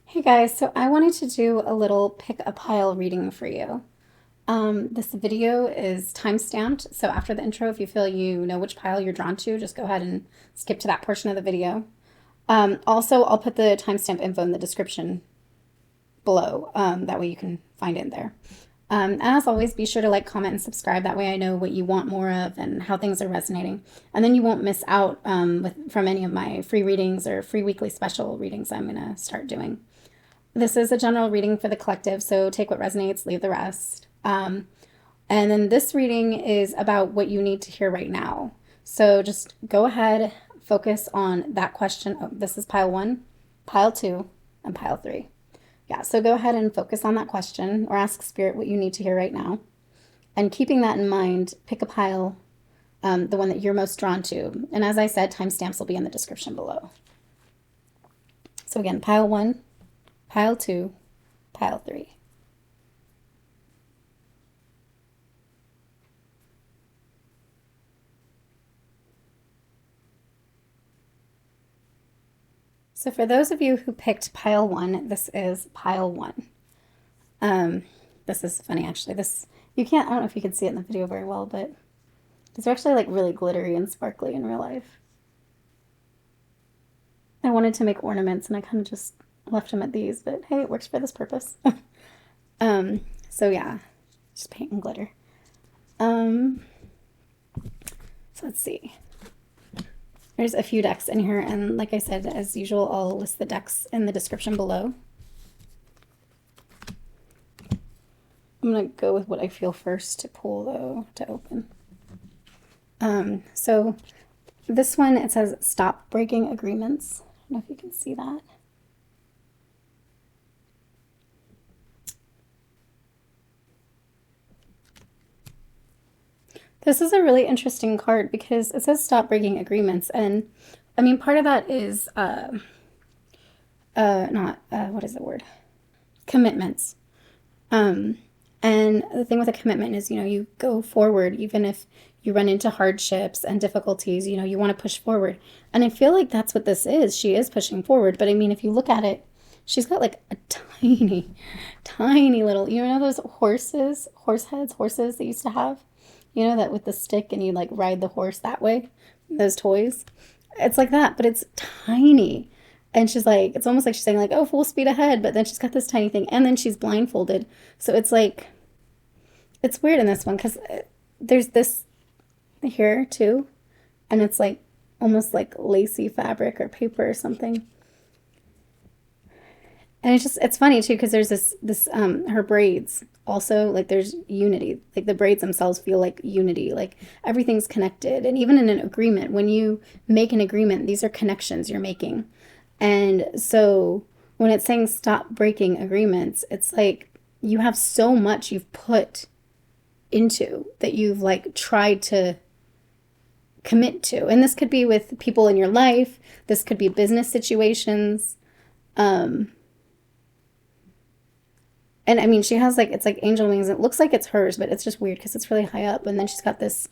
Hey guys, so I wanted to do a little pick a pile reading for you. This video is time-stamped, so after the intro, if you feel you know which pile you're drawn to, just go ahead and skip to that portion of the video. Also, I'll put the timestamp info in the description below. That way you can find it in there. As always, be sure to like, comment, and subscribe. That way I know what you want more of and how things are resonating. And then you won't miss out from any of my free readings or free weekly special readings I'm going to start doing. This is a general reading for the collective, so take what resonates, leave the rest. And then this reading is about what you need to hear right now. So just go ahead, focus on that question. Oh, this is pile 1, pile 2, and pile 3. Yeah, so go ahead and focus on that question or ask Spirit what you need to hear right now. And keeping that in mind, pick a pile, the one that you're most drawn to. And as I said, timestamps will be in the description below. So again, pile 1, pile 2, pile 3. So for those of you who picked pile 1, this is pile 1. This is funny actually. I don't know if you can see it in the video very well, but these are actually like really glittery and sparkly in real life. I wanted to make ornaments and I kind of just left them at these, but hey, it works for this purpose. So yeah, just paint and glitter. So let's see. There's a few decks in here, and like I said, as usual, I'll list the decks in the description below. I'm gonna go with what I feel first to pull though, to open. So this one, it says stop breaking agreements. I don't know if you can see that. This is a really interesting card because it says stop breaking agreements. And I mean, part of that is, what is the word? Commitments. And the thing with a commitment is, you go forward, even if you run into hardships and difficulties, you want to push forward. And I feel like that's what this is. She is pushing forward. But I mean, if you look at it, she's got like a tiny, tiny little, those horse heads they used to have? That with the stick and you like ride the horse that way, those toys. It's like that, but it's tiny. And she's like, it's almost like she's saying like, oh, full speed ahead. But then she's got this tiny thing and then she's blindfolded. So it's like, it's weird in this one because there's this here too. And it's like almost like lacy fabric or paper or something. And it's funny too because there's this her braids also, like there's unity, like the braids themselves feel like unity, like everything's connected. And even in an agreement, when you make an agreement, these are connections you're making. And so when it's saying stop breaking agreements, it's like you have so much you've put into that you've like tried to commit to. And this could be with people in your life, this could be business situations. And I mean, she has like, it's like angel wings. It looks like it's hers, but it's just weird because it's really high up. And then she's got this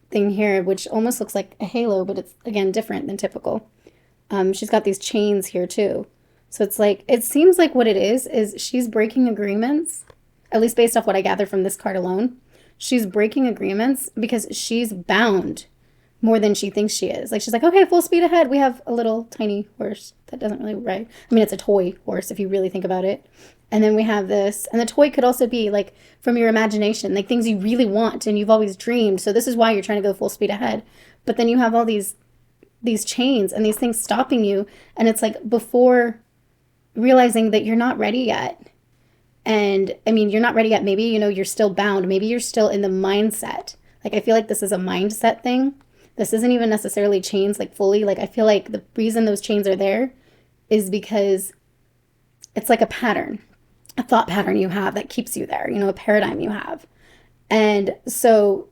thing here, which almost looks like a halo, but it's, again, different than typical. She's got these chains here too. So it's like, it seems like what it is she's breaking agreements, at least based off what I gather from this card alone. She's breaking agreements because she's bound more than she thinks she is. Like she's like, okay, full speed ahead. We have a little tiny horse that doesn't really ride. I mean, it's a toy horse if you really think about it. And then we have this, and the toy could also be like from your imagination, like things you really want and you've always dreamed. So this is why you're trying to go full speed ahead. But then you have all these chains and these things stopping you. And it's like before realizing that you're not ready yet. And I mean, you're not ready yet. Maybe, you're still bound. Maybe you're still in the mindset. Like, I feel like this is a mindset thing. This isn't even necessarily chains like fully. Like, I feel like the reason those chains are there is because it's like a pattern. A thought pattern you have that keeps you there, a paradigm you have. And so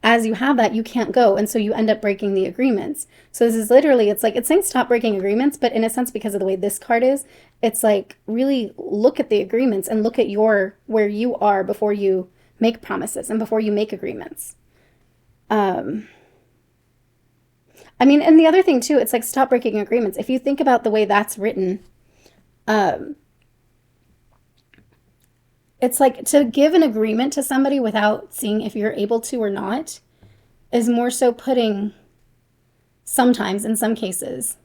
as you have that, you can't go. And so you end up breaking the agreements. So this is literally, it's like, it's saying stop breaking agreements, but in a sense, because of the way this card is, it's like really look at the agreements and look at where you are before you make promises and before you make agreements. I mean, and the other thing too, it's like stop breaking agreements. If you think about the way that's written, It's like to give an agreement to somebody without seeing if you're able to or not is more so putting, sometimes in some cases,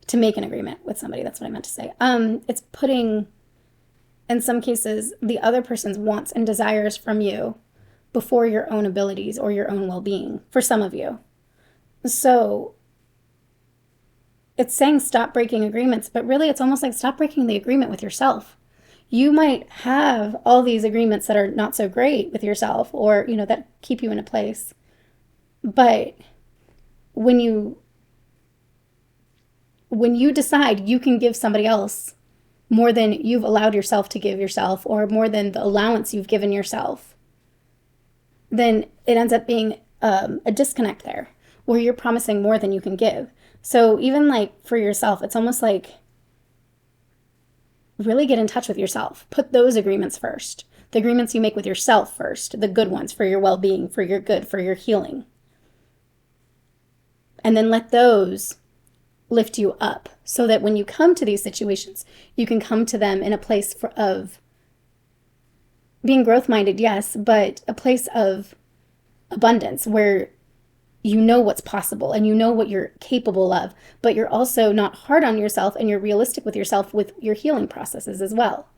to make an agreement with somebody. That's what I meant to say. It's putting, in some cases, the other person's wants and desires from you before your own abilities or your own well-being, for some of you. So it's saying stop breaking agreements, but really it's almost like stop breaking the agreement with yourself. You might have all these agreements that are not so great with yourself, or, you know, that keep you in a place. But when you decide you can give somebody else more than you've allowed yourself to give yourself, or more than the allowance you've given yourself, then it ends up being a disconnect there, where you're promising more than you can give. So even like for yourself, it's almost like really get in touch with yourself. Put those agreements first. The agreements you make with yourself first, the good ones for your well-being, for your good, for your healing. And then let those lift you up so that when you come to these situations, you can come to them in a place of being growth-minded, yes, but a place of abundance where you know what's possible and you know what you're capable of, but you're also not hard on yourself and you're realistic with yourself with your healing processes as well.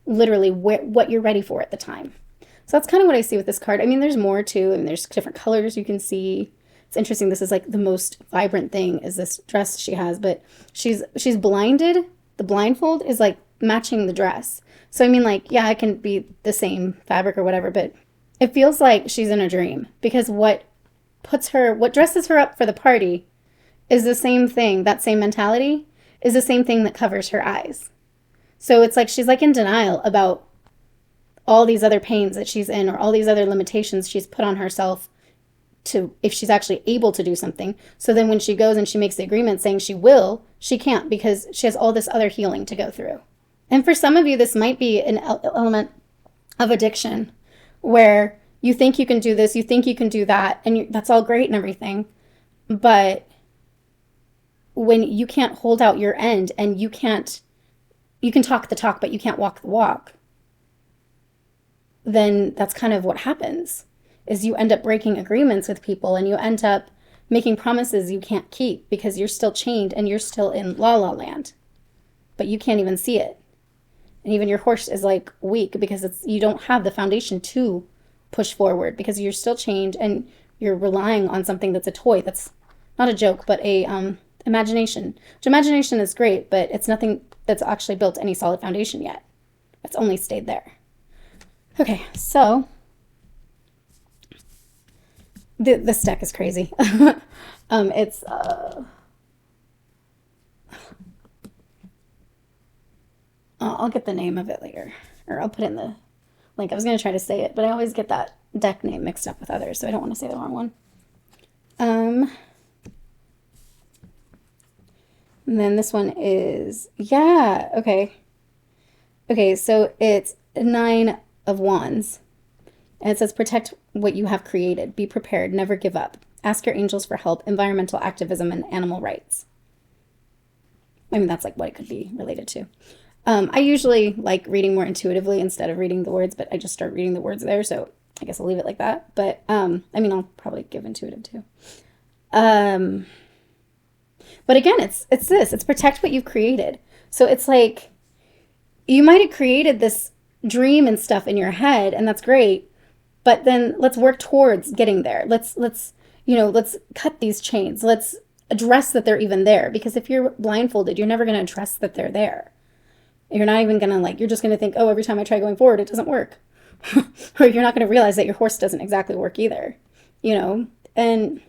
Literally what you're ready for at the time. So that's kind of what I see with this card. I mean, there's more too, and there's different colors you can see. It's interesting. This is like the most vibrant thing is this dress she has, but she's blinded. The blindfold is like matching the dress. So I mean, like, yeah, it can be the same fabric or whatever, but it feels like she's in a dream, because what dresses her up for the party is the same thing. That same mentality is the same thing that covers her eyes. So it's like she's like in denial about all these other pains that she's in, or all these other limitations she's put on herself to, if she's actually able to do something. So then when she goes and she makes the agreement saying she will, she can't, because she has all this other healing to go through. And for some of you, this might be an element of addiction, where you think you can do this, you think you can do that, and that's all great and everything. But when you can't hold out your end, and you can talk the talk, but you can't walk the walk, then that's kind of what happens, is you end up breaking agreements with people, and you end up making promises you can't keep because you're still chained and you're still in la la land, but you can't even see it. And even your horse is like weak because you don't have the foundation to push forward, because you're still chained and you're relying on something that's a toy, that's not a joke, but a imagination. Which imagination is great, but it's nothing that's actually built any solid foundation yet. It's only stayed there. Okay, so this deck is crazy. It's I'll get the name of it later, or I'll put it in the link. I was going to try to say it, but I always get that deck name mixed up with others, so I don't want to say the wrong one. And then this one is, yeah, okay. Okay, so it's 9 of Wands. And it says, protect what you have created. Be prepared. Never give up. Ask your angels for help. Environmental activism and animal rights. I mean, that's like what it could be related to. I usually like reading more intuitively instead of reading the words, but I just start reading the words there, so I guess I'll leave it like that. But, I mean, I'll probably give intuitive too. But again, it's this. It's protect what you've created. So it's like, you might have created this dream and stuff in your head, and that's great, but then let's work towards getting there. Let's cut these chains. Let's address that they're even there, because if you're blindfolded, you're never going to address that they're there. You're not even going to you're just going to think, oh, every time I try going forward, it doesn't work. Or you're not going to realize that your horse doesn't exactly work either, and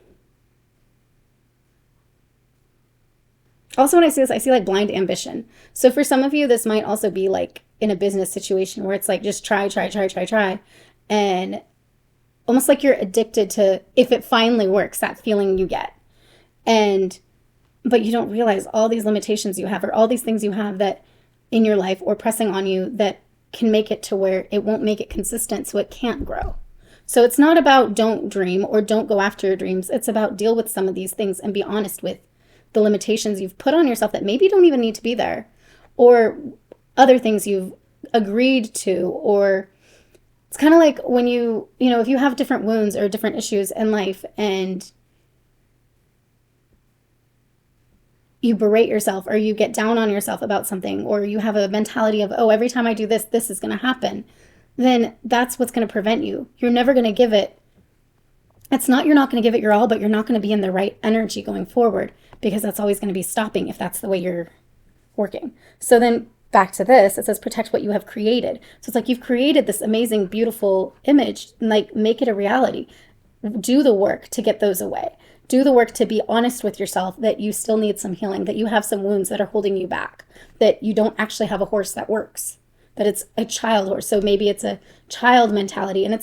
also when I see this, I see like blind ambition. So for some of you, this might also be like in a business situation where it's like, just try. And almost like you're addicted to, if it finally works, that feeling you get. But you don't realize all these limitations you have, or all these things you have that in your life or pressing on you that can make it to where it won't make it consistent, so it can't grow. So it's not about don't dream or don't go after your dreams. It's about deal with some of these things and be honest with the limitations you've put on yourself that maybe don't even need to be there, or other things you've agreed to, or it's kind of like when if you have different wounds or different issues in life and you berate yourself or you get down on yourself about something, or you have a mentality of, oh, every time I do this, this is going to happen, then that's what's going to prevent you. You're never going to give it. It's not you're not going to give it your all, but you're not going to be in the right energy going forward, because that's always going to be stopping if that's the way you're working. So then back to this, it says protect what you have created. So it's like you've created this amazing, beautiful image, like make it a reality. Do the work to get those away. Do the work to be honest with yourself that you still need some healing, that you have some wounds that are holding you back, that you don't actually have a horse that works, that it's a child horse. So maybe it's a child mentality, and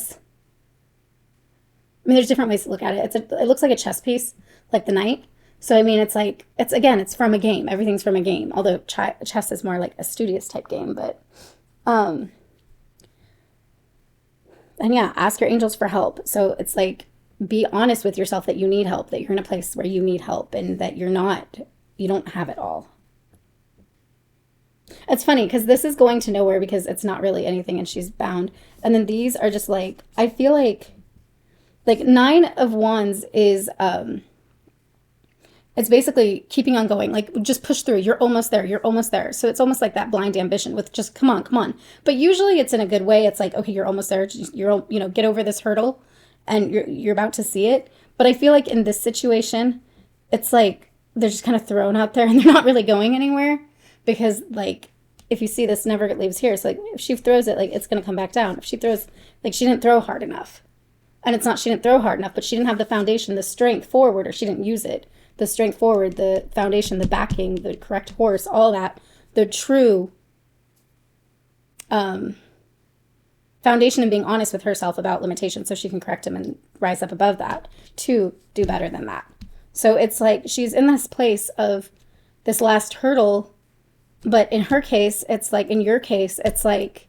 there's different ways to look at it. It looks like a chess piece, like the knight. So, it's from a game. Everything's from a game, although chess is more like a studious type game. But, and yeah, ask your angels for help. So it's like, be honest with yourself that you need help, that you're in a place where you need help, and that you don't have it all. It's funny because this is going to nowhere because it's not really anything and she's bound. And then these are just like, I feel like 9 of Wands is, it's basically keeping on going, like just push through. You're almost there. You're almost there. So it's almost like that blind ambition with just come on. But usually it's in a good way. It's like, okay, you're almost there. Get over this hurdle and you're about to see it. But I feel like in this situation, it's like they're just kind of thrown out there and they're not really going anywhere, because like if you see this never leaves here. So like if she throws it, like it's going to come back down. If she throws, like she didn't throw hard enough. And it's not she didn't throw hard enough, but she didn't have the foundation, the strength forward, or she didn't use it. The strength forward, the foundation, the backing, the correct horse, all that, the true foundation, and being honest with herself about limitations so she can correct them and rise up above that to do better than that. So it's like she's in this place of this last hurdle, but in her case, it's like, in your case, it's like,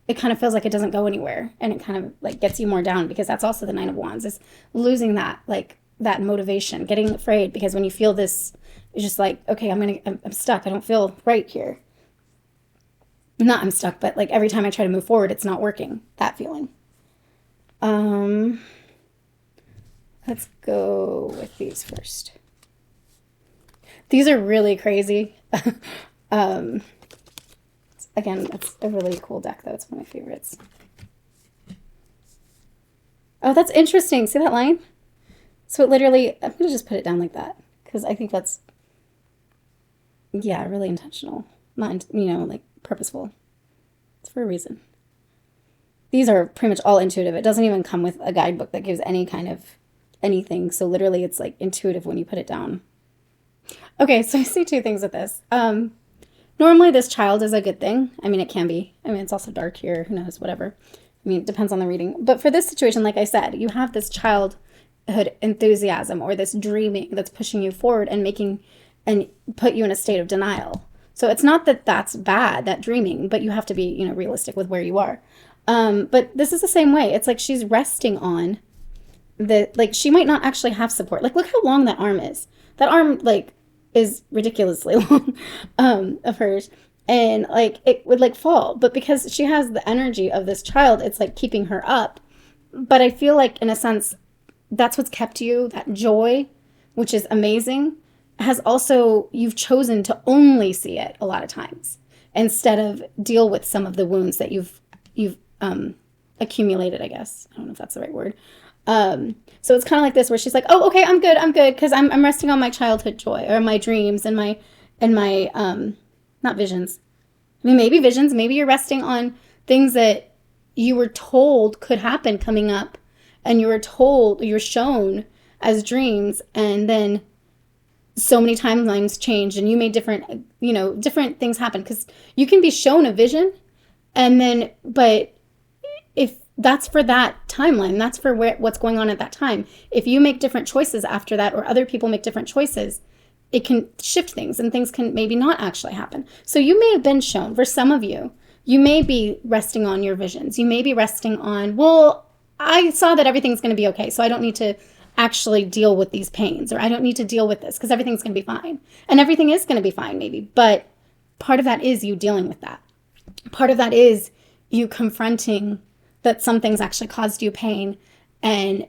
it kind of feels like it doesn't go anywhere, and it kind of like gets you more down, because that's also the 9 of Wands, is losing that, like that motivation, getting afraid, because when you feel this, it's just like, okay, I'm stuck. I don't feel right here. Not I'm stuck, but like every time I try to move forward, it's not working. That feeling. Let's go with these first. These are really crazy. Again, it's a really cool deck, though. It's one of my favorites. Oh, that's interesting. See that line? So it literally, I'm going to just put it down like that, because I think that's, yeah, really intentional. Not, like purposeful. It's for a reason. These are pretty much all intuitive. It doesn't even come with a guidebook that gives any kind of anything. So literally it's like intuitive when you put it down. Okay, so I see 2 things with this. Normally this child is a good thing. I mean, it can be. I mean, it's also dark here. Who knows? Whatever. I mean, it depends on the reading. But for this situation, like I said, you have this childhood enthusiasm, or this dreaming that's pushing you forward and put you in a state of denial. So it's not that that's bad, that dreaming, but you have to be, realistic with where you are. But this is the same way. It's like she's resting on she might not actually have support. Like, look how long that arm is. That arm, is ridiculously long of hers. And, it would, fall. But because she has the energy of this child, it's, keeping her up. But I feel like, in a sense, that's what's kept you, that joy, which is amazing, has also, you've chosen to only see it a lot of times, instead of deal with some of the wounds that you've accumulated, I guess. I don't know if that's the right word. So it's kind of like this, where she's like, oh, okay, I'm good. Cause I'm resting on my childhood joy, or my dreams and my, not visions. I mean, maybe visions, maybe you're resting on things that you were told could happen coming up, and you're shown as dreams. And then so many timelines changed, and you made different things happen, because you can be shown a vision, and then, but if that's for that timeline, that's for what's going on at that time. If you make different choices after that, or other people make different choices, it can shift things, and things can maybe not actually happen. So you may have been shown, for some of you, you may be resting on your visions. You may be resting on, well, I saw that everything's going to be okay, so I don't need to actually deal with these pains, or I don't need to deal with this because everything's going to be fine. And everything is going to be fine, maybe. But part of that is you dealing with that. Part of that is you confronting that some things actually caused you pain. And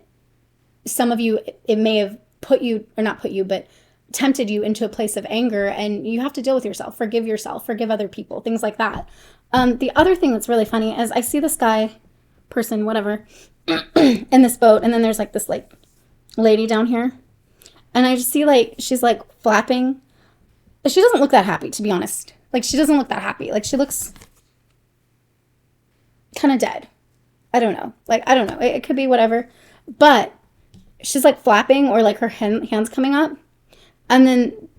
some of you, it may have put you, or not put you, but tempted you into a place of anger, and you have to deal with yourself, forgive other people, things like that. The other thing that's really funny is I see this guy, person, whatever, in this boat, and then there's like this like lady down here, and I just see like she's like flapping. She doesn't look that happy, to be honest. Like, she doesn't look that happy. Like, she looks kind of dead. I don't know. Like, I don't know. It could be whatever. But she's like flapping, or like her hands coming up. And then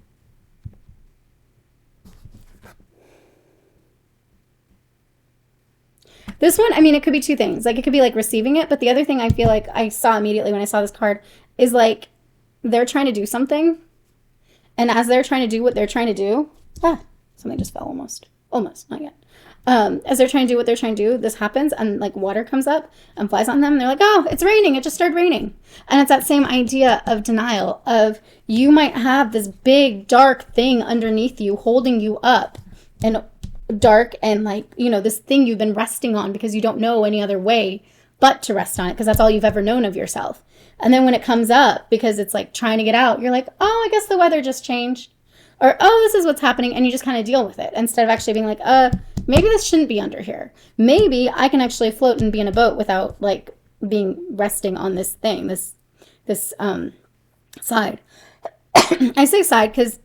this one, I mean, it could be two things. Like, it could be like receiving it. But the other thing I feel like I saw immediately when I saw this card is like they're trying to do something. And as they're trying to do what they're trying to do, something just fell almost, not yet. As they're trying to do what they're trying to do, this happens, and like water comes up and flies on them. And they're like, oh, it's raining. It just started raining. And it's that same idea of denial, of you might have this big dark thing underneath you holding you up, and dark, and like, you know, this thing you've been resting on because you don't know any other way but to rest on it, because that's all you've ever known of yourself. And then when it comes up, because it's like trying to get out, you're like, oh, I guess the weather just changed. Or, oh, this is what's happening. And you just kind of deal with it instead of actually being like, maybe this shouldn't be under here. Maybe I can actually float and be in a boat without like being resting on this thing, this side. I say side because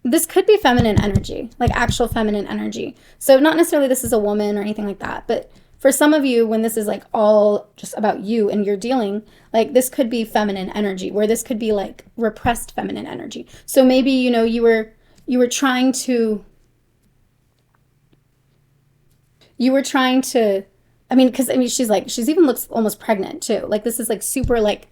this could be feminine energy, like actual feminine energy. So not necessarily this is a woman or anything like that, but for some of you, when this is like all just about you and you're dealing, like this could be feminine energy, where this could be like repressed feminine energy. So maybe, you know, you were trying to, I mean, because I mean, she's even looks almost pregnant too. Like this is like super like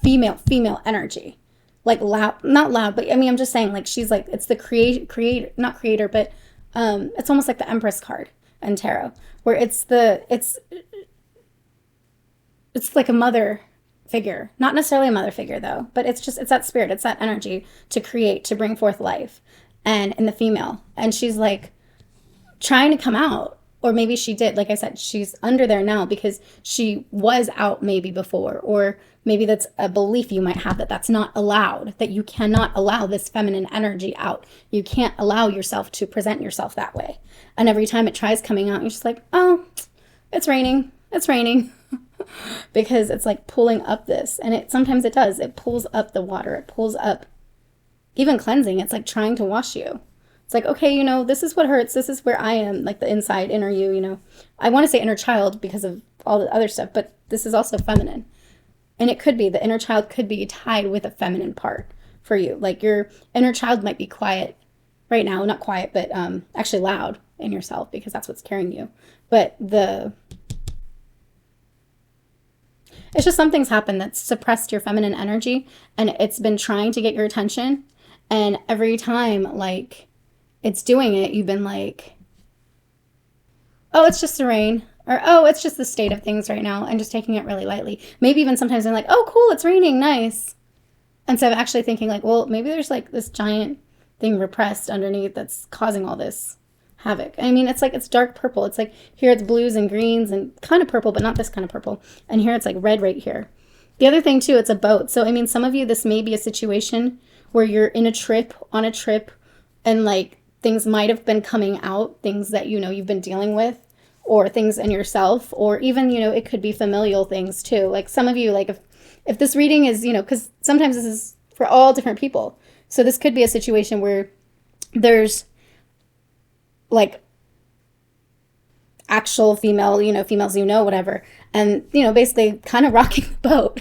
female energy, like loud, not loud, but I mean, I'm just saying like she's like, it's the creator, not creator, but it's almost like the Empress card in tarot, where it's like a mother figure, not necessarily a mother figure though, but it's that spirit, it's that energy to create, to bring forth life, and in the female, and she's like trying to come out, or maybe she did, like I said, she's under there now because she was out maybe before, or maybe that's a belief you might have that that's not allowed, that you cannot allow this feminine energy out. You can't allow yourself to present yourself that way. And every time it tries coming out, you're just like, oh, it's raining. Because it's like pulling up this. And sometimes it does. It pulls up the water. It pulls up, even cleansing. It's like trying to wash you. It's like, okay, you know, this is what hurts. This is where I am, like the inside, inner you, you know. I want to say inner child because of all the other stuff, but this is also feminine. And it could be, the inner child could be tied with a feminine part for you. Like your inner child might be quiet right now, not quiet, but actually loud in yourself, because that's what's carrying you. But it's just something's happened that's suppressed your feminine energy, and it's been trying to get your attention. And every time like it's doing it, you've been like, oh, it's just the rain. Or, oh, it's just the state of things right now, and just taking it really lightly. Maybe even sometimes I'm like, oh, cool, it's raining, nice. Instead of actually thinking like, well, maybe there's like this giant thing repressed underneath that's causing all this havoc. I mean, it's like, it's dark purple. It's like here it's blues and greens and kind of purple, but not this kind of purple. And here it's like red right here. The other thing too, it's a boat. So, I mean, some of you, this may be a situation where you're on a trip, and like things might have been coming out, things that, you know, you've been dealing with, or things in yourself, or even, you know, it could be familial things too. Like some of you, like if this reading is, you know, because sometimes this is for all different people. So this could be a situation where there's like actual females, you know, whatever. And, you know, basically kind of rocking the boat,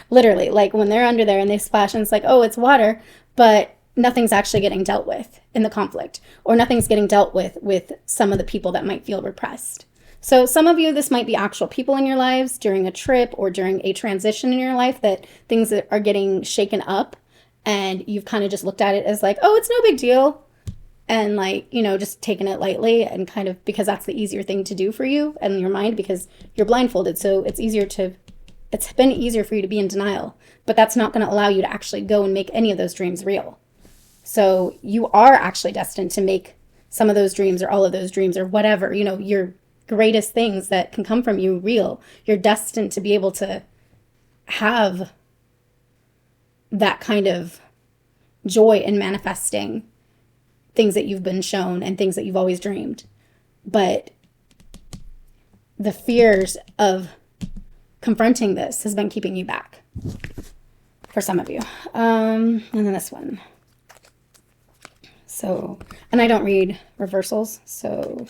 literally, like when they're under there and they splash and it's like, oh, it's water, but nothing's actually getting dealt with in the conflict, or nothing's getting dealt with some of the people that might feel repressed. So some of you, this might be actual people in your lives during a trip or during a transition in your life, that things that are getting shaken up, and you've kind of just looked at it as like, oh, it's no big deal. And like, you know, just taking it lightly, and kind of because that's the easier thing to do for you and your mind, because you're blindfolded. So it's easier to it's been easier for you to be in denial, but that's not going to allow you to actually go and make any of those dreams real. So you are actually destined to make some of those dreams or all of those dreams or whatever, you know, your greatest things that can come from you real. You're destined to be able to have that kind of joy in manifesting things that you've been shown and things that you've always dreamed. But the fears of confronting this has been keeping you back for some of you. And then this one. So, and I don't read reversals, so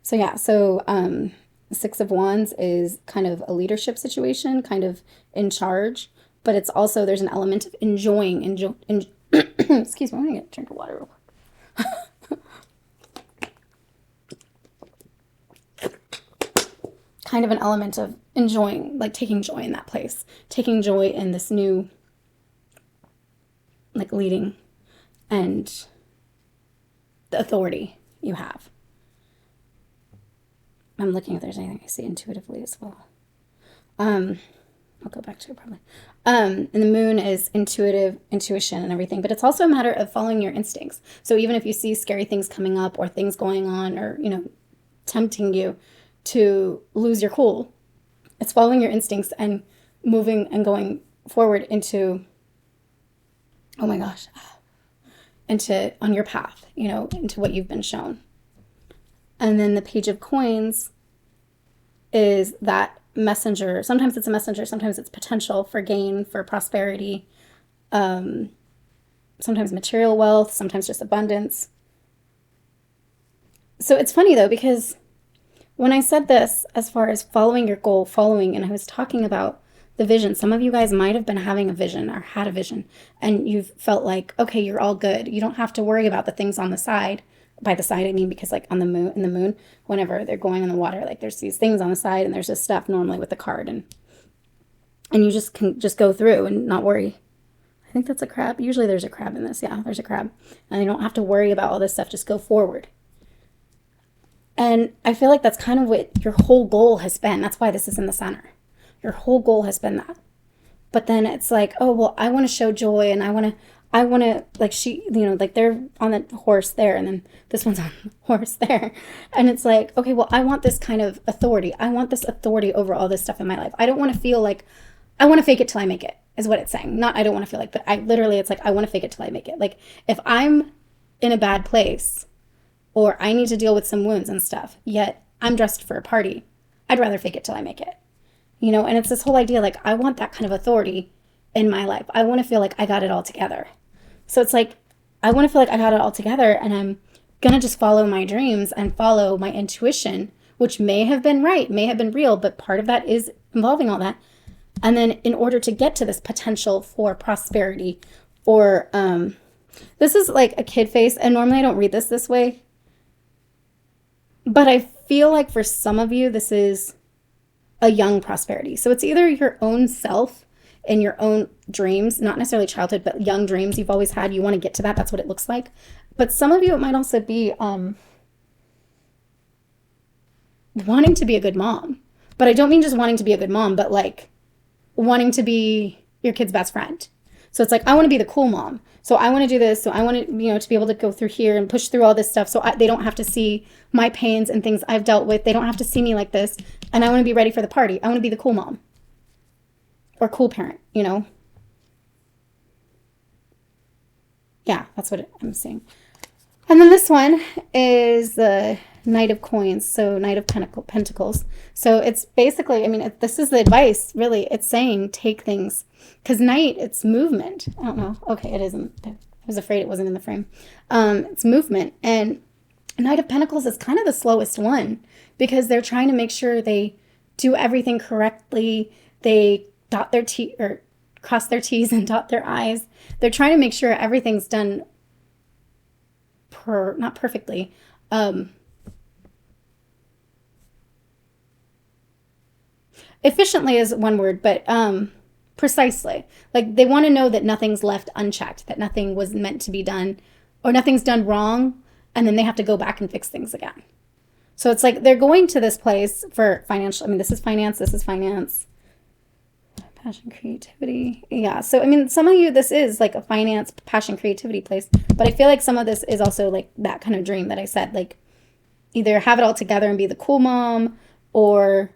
so Six of Wands is kind of a leadership situation, kind of in charge, but it's also, there's an element of enjoying, excuse me, I'm gonna get a drink of water real quick. Kind of an element of enjoying, like taking joy in that place, taking joy in this new, like leading and the authority you have. I'm looking if there's anything I see intuitively as well. I'll go back to it probably. And the moon is intuition and everything, but it's also a matter of following your instincts. So even if you see scary things coming up or things going on or, you know, tempting you to lose your cool, it's following your instincts and moving and going forward into, oh my gosh, into on your path, you know, into what you've been shown. And then the Page of Coins is that messenger. Sometimes it's a messenger, sometimes it's potential for gain, for prosperity, sometimes material wealth, sometimes just abundance. So it's funny though, because when I said this, as far as following your goal, and I was talking about the vision, some of you guys might have been having a vision or had a vision, and you've felt like, okay, you're all good. You don't have to worry about the things on the side. By the side, I mean, because like on the moon, in the moon, whenever they're going in the water, like there's these things on the side and there's this stuff normally with the card, and you just can just go through and not worry. I think that's a crab. Usually there's a crab in this. Yeah, there's a crab. And you don't have to worry about all this stuff. Just go forward. And I feel like that's kind of what your whole goal has been. That's why this is in the center. Your whole goal has been that. But then it's like, oh, well, I want to show joy, and I want to, like she, you know, like they're on the horse there, and then this one's on the horse there. And it's like, okay, well, I want this kind of authority. I want this authority over all this stuff in my life. I don't want to feel like, I want to fake it till I make it, is what it's saying. Not, I don't want to feel like, but I literally, it's like, I want to fake it till I make it. Like if I'm in a bad place, or I need to deal with some wounds and stuff, yet I'm dressed for a party, I'd rather fake it till I make it. You know, and it's this whole idea, like, I want that kind of authority in my life. I want to feel like I got it all together. So it's like, I want to feel like I got it all together, and I'm going to just follow my dreams and follow my intuition, which may have been right, may have been real, but part of that is involving all that. And then in order to get to this potential for prosperity, or this is like a kid face, and normally I don't read this way, but I feel like for some of you, this is a young prosperity. So it's either your own self and your own dreams, not necessarily childhood, but young dreams you've always had. You want to get to that. That's what it looks like. But some of you, it might also be wanting to be a good mom. But I don't mean just wanting to be a good mom, but like wanting to be your kid's best friend. So it's like, I want to be the cool mom. So I want to do this. So I want to, you know, to be able to go through here and push through all this stuff. So they don't have to see my pains and things I've dealt with. They don't have to see me like this. And I want to be ready for the party. I want to be the cool mom or cool parent, you know? Yeah, that's what I'm saying. And then this one is the Knight of Coins. So Knight of Pentacles. So it's basically, I mean, this is the advice, really. It's saying take things. Because Knight, it's movement. I don't know. Okay, it isn't. I was afraid it wasn't in the frame. It's movement. And Knight of Pentacles is kind of the slowest one, because they're trying to make sure they do everything correctly. They dot their T, or cross their T's and dot their I's. They're trying to make sure everything's done not perfectly. Efficiently is one word, but precisely. Like they want to know that nothing's left unchecked, that nothing was meant to be done, or nothing's done wrong, and then they have to go back and fix things again. So it's like they're going to this place for financial, I mean, this is finance, passion, creativity. Yeah. So, I mean, some of you, this is like a finance, passion, creativity place, but I feel like some of this is also like that kind of dream that I said, like either have it all together and be the cool mom, or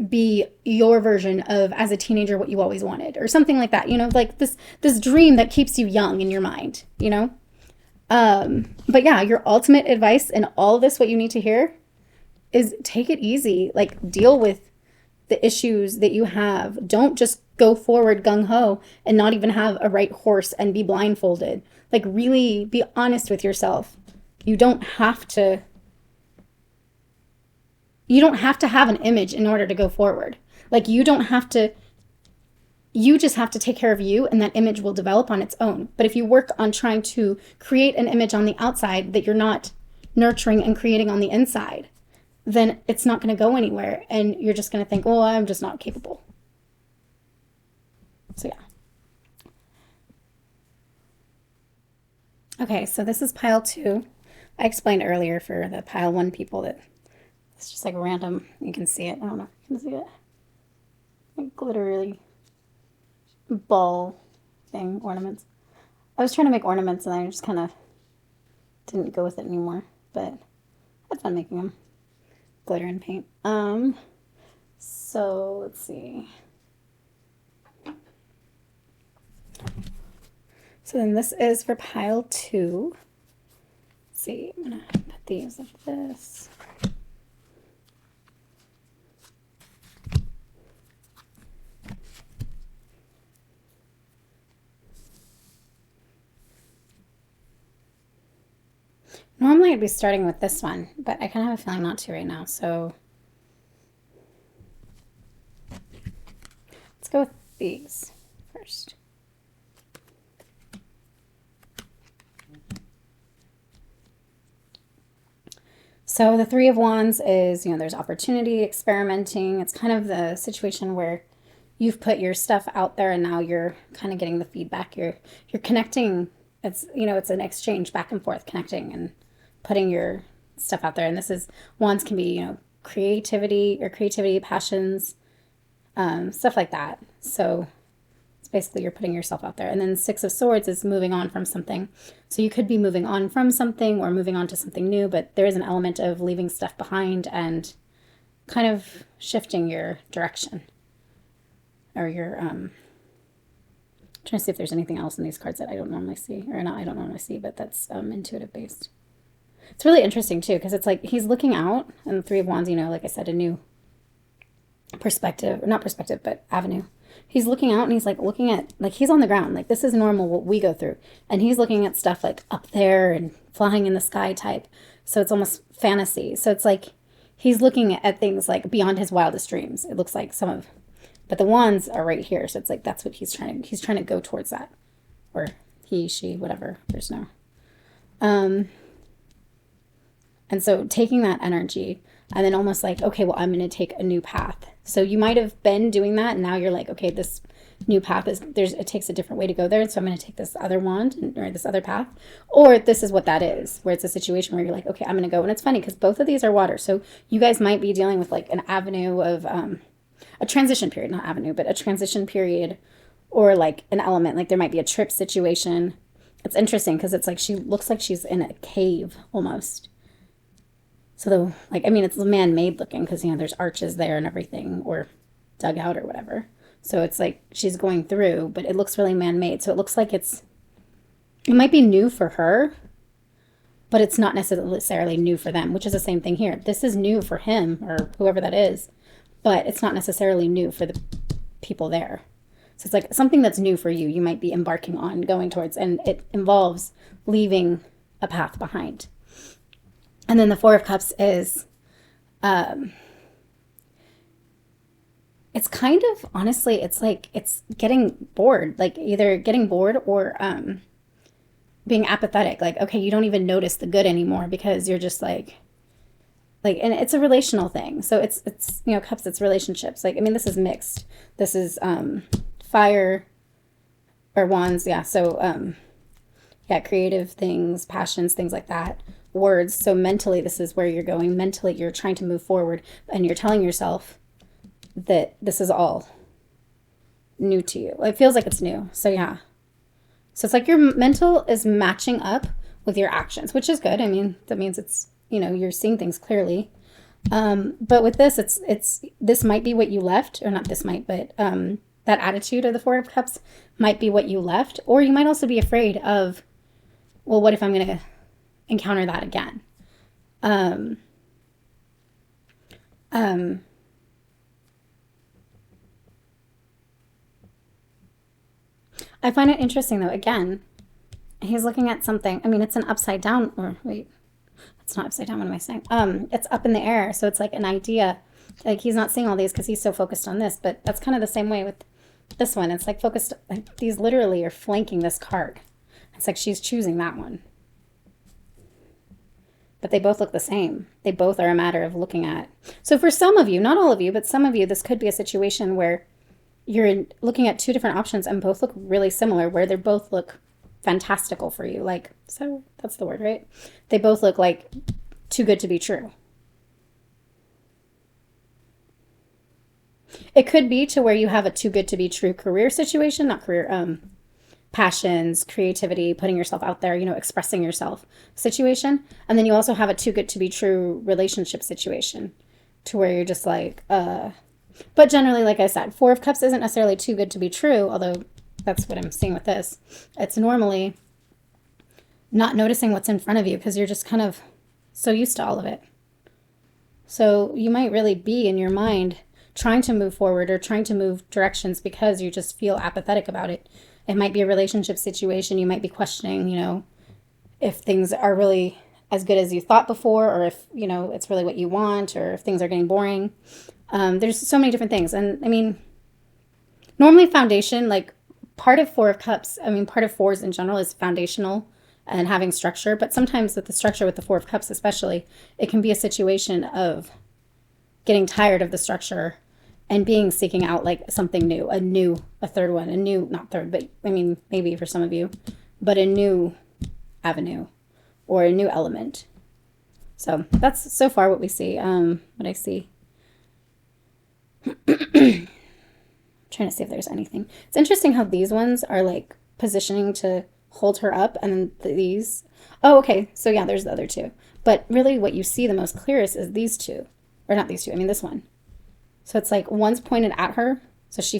be your version of, as a teenager, what you always wanted, or something like that, you know, like this dream that keeps you young in your mind, you know? But yeah, your ultimate advice in all of this, what you need to hear is take it easy, like deal with the issues that you have. Don't just go forward gung-ho and not even have a right horse and be blindfolded. Like really be honest with yourself. You don't have to have an image in order to go forward. Like you just have to take care of you, and that image will develop on its own. But if you work on trying to create an image on the outside that you're not nurturing and creating on the inside, then it's not going to go anywhere. And you're just going to think, well, I'm just not capable. So yeah. Okay, so this is pile 2. I explained earlier for the pile 1 people that it's just like random. You can see it. I don't know if you can see it. Like glittery ball thing, ornaments. I was trying to make ornaments and I just kind of didn't go with it anymore, but I had fun making them. Glitter and paint. So let's see. So then this is for pile 2. Let's see, I'm gonna put these like this. Normally I'd be starting with this one, but I kind of have a feeling not to right now, so let's go with these first. So the 3 of Wands is, you know, there's opportunity, experimenting. It's kind of the situation where you've put your stuff out there and now you're kind of getting the feedback. You're connecting. It's, you know, it's an exchange back and forth, connecting and putting your stuff out there. And this is, Wands can be, you know, creativity, passions, stuff like that. So it's basically you're putting yourself out there. And then 6 of Swords is moving on from something. So you could be moving on from something or moving on to something new, but there is an element of leaving stuff behind and kind of shifting your direction, or your, trying to see if there's anything else in these cards that I don't normally see, or not I don't normally see, but that's intuitive based. It's really interesting too, because it's like he's looking out, and the 3 of Wands, you know, like I said, a new perspective, or not perspective, but avenue. He's looking out and he's like looking at, like he's on the ground, like this is normal what we go through, and he's looking at stuff like up there and flying in the sky type. So it's almost fantasy. So it's like he's looking at things like beyond his wildest dreams. It looks like some of, but the Wands are right here. So it's like that's what he's trying to go towards that, or he, she, whatever. There's no. And so taking that energy and then almost like, okay, well, I'm going to take a new path. So you might have been doing that, and now you're like, okay, this new path is, it takes a different way to go there. So I'm going to take this other wand, or this other path. Or this is what that is, where it's a situation where you're like, okay, I'm going to go. And it's funny because both of these are water. So you guys might be dealing with like an avenue of a transition period, not avenue, but a transition period, or like an element, like there might be a trip situation. It's interesting because it's like she looks like she's in a cave almost. So the, like, I mean, it's man-made looking because, you know, there's arches there and everything, or dug out or whatever. So it's like she's going through, but it looks really man-made. So it looks like it might be new for her, but it's not necessarily new for them, which is the same thing here. This is new for him or whoever that is, but it's not necessarily new for the people there. So it's like something that's new for you, you might be embarking on, going towards, and it involves leaving a path behind. And then the 4 of Cups is, it's kind of, honestly, it's like, it's getting bored, like either getting bored or being apathetic. Like, okay, you don't even notice the good anymore because you're just like, and it's a relational thing. So it's, you know, Cups, it's relationships. Like, I mean, this is mixed. This is fire or Wands. Yeah. So, Yeah, creative things, passions, things like that. Words. So mentally, this is where you're going. Mentally, you're trying to move forward and you're telling yourself that this is all new to you. It feels like it's new. So yeah. So it's like your mental is matching up with your actions, which is good. I mean, that means it's, you're seeing things clearly. But with this, this might be what you left, or not this might, but that attitude of the Four of Cups might be what you left, or you might also be afraid of, well, what if I'm going to encounter that again? I find it interesting though, again, he's looking at something. I mean, it's an upside down, or wait, it's not upside down. What am I saying? It's up in the air. So it's like an idea. Like he's not seeing all these because he's so focused on this, but that's kind of the same way with this one. It's like focused, like these literally are flanking this card. It's like she's choosing that one. But they both look the same. They both are a matter of looking at. So for some of you, not all of you, but some of you, this could be a situation where you're looking at two different options and both look really similar, where they both look fantastical for you. Like, so that's the word, right? They both look like too good to be true. It could be to where you have a too good to be true career situation, not career, passions, creativity, putting yourself out there, expressing yourself situation. And then you also have a too good to be true relationship situation to where you're just like, but generally, like I said, Four of Cups isn't necessarily too good to be true, although that's what I'm seeing with this. It's normally not noticing what's in front of you because you're just kind of so used to all of it. So you might really be in your mind trying to move forward or trying to move directions because you just feel apathetic about it. It might be a relationship situation. You might be questioning, if things are really as good as you thought before, or if, it's really what you want, or if things are getting boring. There's so many different things. And I mean, normally foundation, like part of Four of Cups, part of fours in general is foundational and having structure. But sometimes with the structure, with the Four of Cups especially, it can be a situation of getting tired of the structure and seeking out like something new, a third one, not third, but maybe for some of you, but a new avenue or a new element. So that's so far what we see, what I see. Trying to see if there's anything. It's interesting how these ones are like positioning to hold her up, and then these. Oh, okay. So yeah, there's the other two. But really what you see the most clearest is these two. Or not these two, this one. So it's like one's pointed at her. So she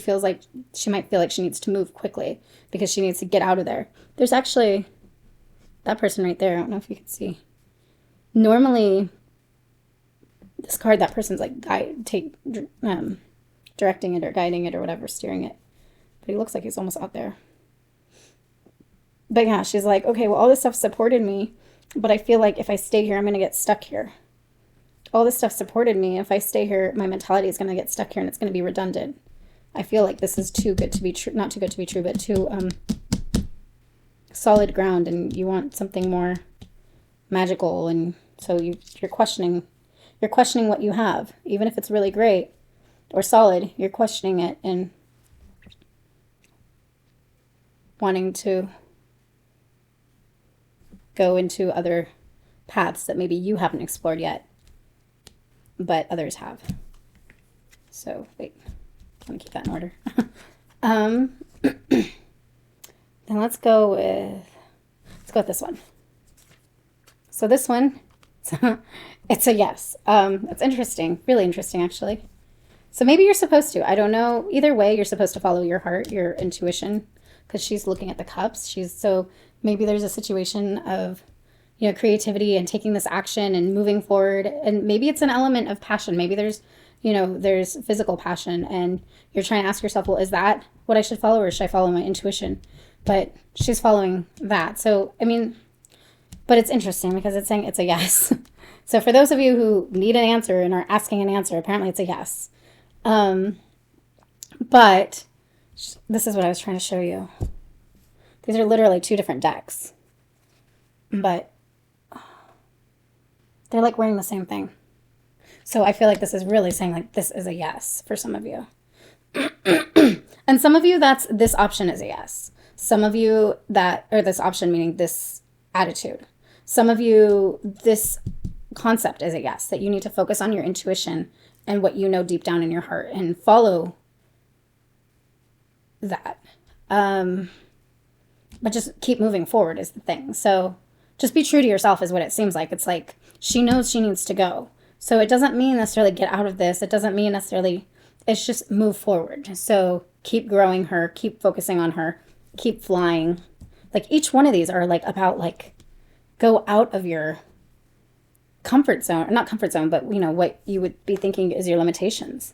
might feel like she needs to move quickly because she needs to get out of there. There's actually that person right there. I don't know if you can see. Normally, this card, that person's like directing it or guiding it or whatever, steering it. But he looks like he's almost out there. But yeah, she's like, okay, well, all this stuff supported me, but I feel like if I stay here, I'm going to get stuck here. All this stuff supported me. If I stay here, my mentality is going to get stuck here and it's going to be redundant. I feel like this is too good to be true, not too good to be true, but too solid ground, and you want something more magical. And so you're questioning what you have, even if it's really great or solid. You're questioning it and wanting to go into other paths that maybe you haven't explored yet, but others have. So wait, let me keep that in order. Then let's go with this one. So this one, it's a yes. It's interesting, really interesting actually. So maybe you're supposed to, I don't know. Either way, you're supposed to follow your heart, your intuition, because she's looking at the cups. So maybe there's a situation of, creativity and taking this action and moving forward. And maybe it's an element of passion. Maybe there's physical passion, and you're trying to ask yourself, well, is that what I should follow, or should I follow my intuition? But she's following that. So, but it's interesting because it's saying it's a yes. So for those of you who need an answer and are asking an answer, apparently it's a yes. But this is what I was trying to show you. These are literally two different decks, but they're like wearing the same thing. So I feel like this is really saying like this is a yes for some of you. And some of you, this option is a yes. Some of you or this option, meaning this attitude. Some of you, this concept is a yes, that you need to focus on your intuition and what you know deep down in your heart and follow that. But just keep moving forward is the thing. So just be true to yourself is what it seems like. It's like she knows she needs to go. So it doesn't mean necessarily get out of this. It doesn't mean necessarily, it's just move forward. So keep growing her, keep focusing on her, keep flying. Like each one of these are like about like go out of your comfort zone, not comfort zone, but you know, what you would be thinking is your limitations.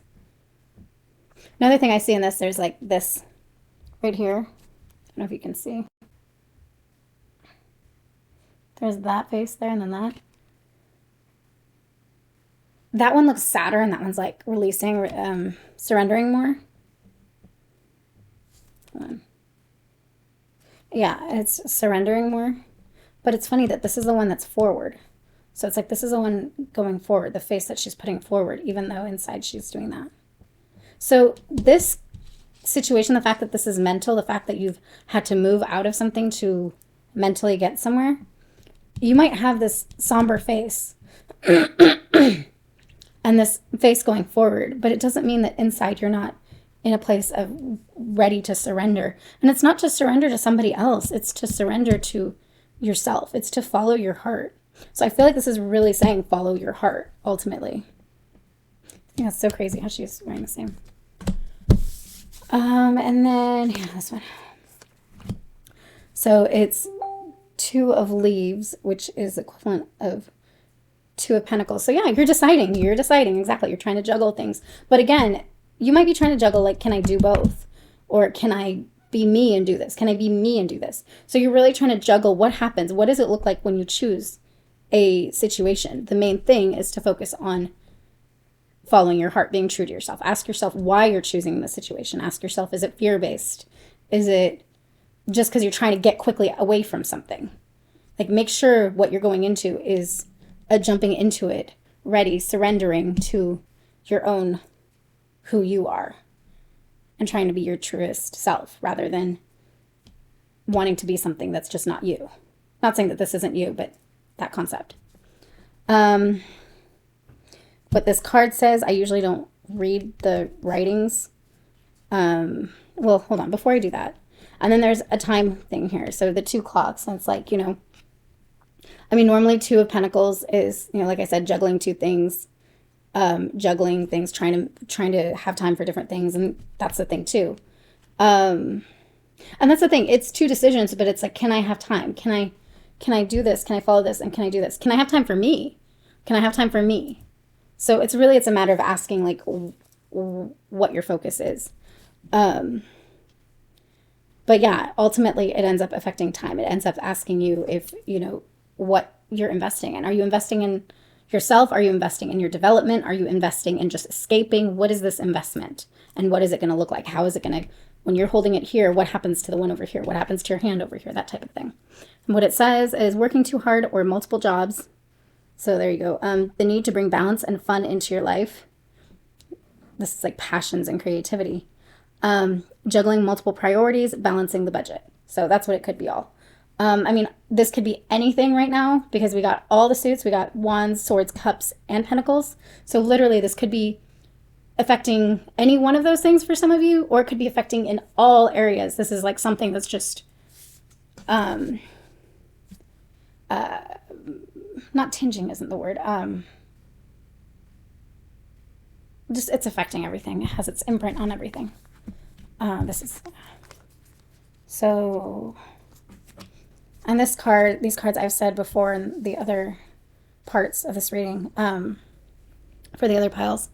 Another thing I see in this, there's like this right here. I don't know if you can see. There's that face there and then that. That one looks sadder and that one's like releasing, surrendering more. Hold on. Yeah, it's surrendering more. But it's funny that this is the one that's forward. So it's like this is the one going forward, the face that she's putting forward, even though inside she's doing that. So this situation, the fact that this is mental, the fact that you've had to move out of something to mentally get somewhere, you might have this somber face and this face going forward, but it doesn't mean that inside you're not in a place of ready to surrender. And it's not to surrender to somebody else. It's to surrender to yourself. It's to follow your heart. So I feel like this is really saying follow your heart, ultimately. Yeah, it's so crazy how she's wearing the same. And then, yeah, this one. So it's 2 of Leaves, which is equivalent of 2 of Pentacles. So yeah, you're deciding exactly. You're trying to juggle things. But again, you might be trying to juggle, like, can I do both? Or can I be me and do this? Can I be me and do this? So you're really trying to juggle what happens. What does it look like when you choose a situation? The main thing is to focus on following your heart, being true to yourself. Ask yourself why you're choosing the situation. Ask yourself, is it fear-based? Is it just because you're trying to get quickly away from something? Like, make sure what you're going into is a jumping into it, ready, surrendering to your own who you are and trying to be your truest self rather than wanting to be something that's just not you. Not saying that this isn't you, but that concept. What this card says, I usually don't read the writings. Well, hold on, before I do that. And then there's a time thing here. So the 2 clocks, and it's like, you know, I mean, normally 2 of Pentacles is, you know, like I said, juggling 2 things, juggling things, trying to have time for different things. And that's the thing too. And that's the thing. It's 2 decisions, but it's like, can I have time? Can I do this? Can I follow this? And can I do this? Can I have time for me? Can I have time for me? So it's a matter of asking like what your focus is. But yeah, ultimately it ends up affecting time. It ends up asking you if, you know, what you're investing in. Are you investing in yourself? Are you investing in your development? Are you investing in just escaping? What is this investment? And what is it going to look like? How is it going to, when you're holding it here, what happens to the one over here? What happens to your hand over here? That type of thing. And what it says is working too hard or multiple jobs. So there you go. The need to bring balance and fun into your life. This is like passions and creativity. Juggling multiple priorities, balancing the budget. So that's what it could be all. I mean, this could be anything right now because we got all the suits. We got Wands, Swords, Cups, and Pentacles. So literally this could be affecting any one of those things for some of you, or it could be affecting in all areas. This is like something that's just, not tinging isn't the word. Just it's affecting everything. It has its imprint on everything. This is so, and this card, these cards I've said before in the other parts of this reading, for the other piles,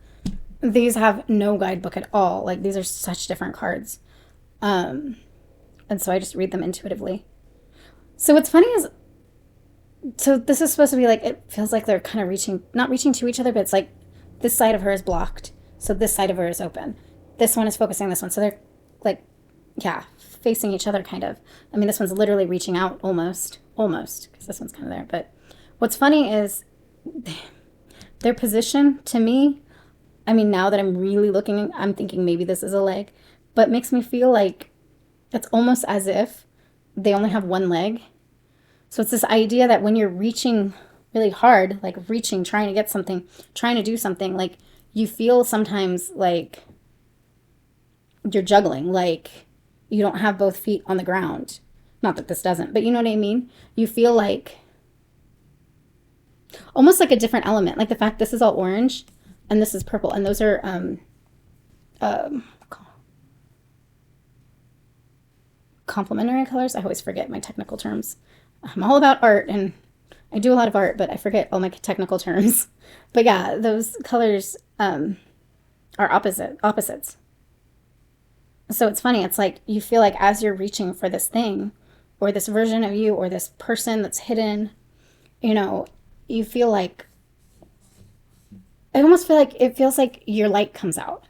these have no guidebook at all. Like these are such different cards. And so I just read them intuitively. So what's funny is, so this is supposed to be like, it feels like they're kind of not reaching to each other, but it's like this side of her is blocked. So this side of her is open. This one is focusing on this one. So they're like, yeah, facing each other kind of. I mean, this one's literally reaching out almost, because this one's kind of there. But what's funny is their position to me, I mean, now that I'm really looking, I'm thinking maybe this is a leg, but makes me feel like it's almost as if they only have one leg. So it's this idea that when you're reaching really hard, like reaching, trying to get something, trying to do something, like you feel sometimes like you're juggling, like you don't have both feet on the ground. Not that this doesn't, but you know what I mean? You feel like almost like a different element, like the fact this is all orange and this is purple, and those are complementary colors. I always forget my technical terms. I'm all about art and I do a lot of art, but I forget all my technical terms. But yeah, those colors are opposites. So it's funny. It's like you feel like as you're reaching for this thing or this version of you or this person that's hidden, you know, you feel like, I almost feel like it feels like your light comes out.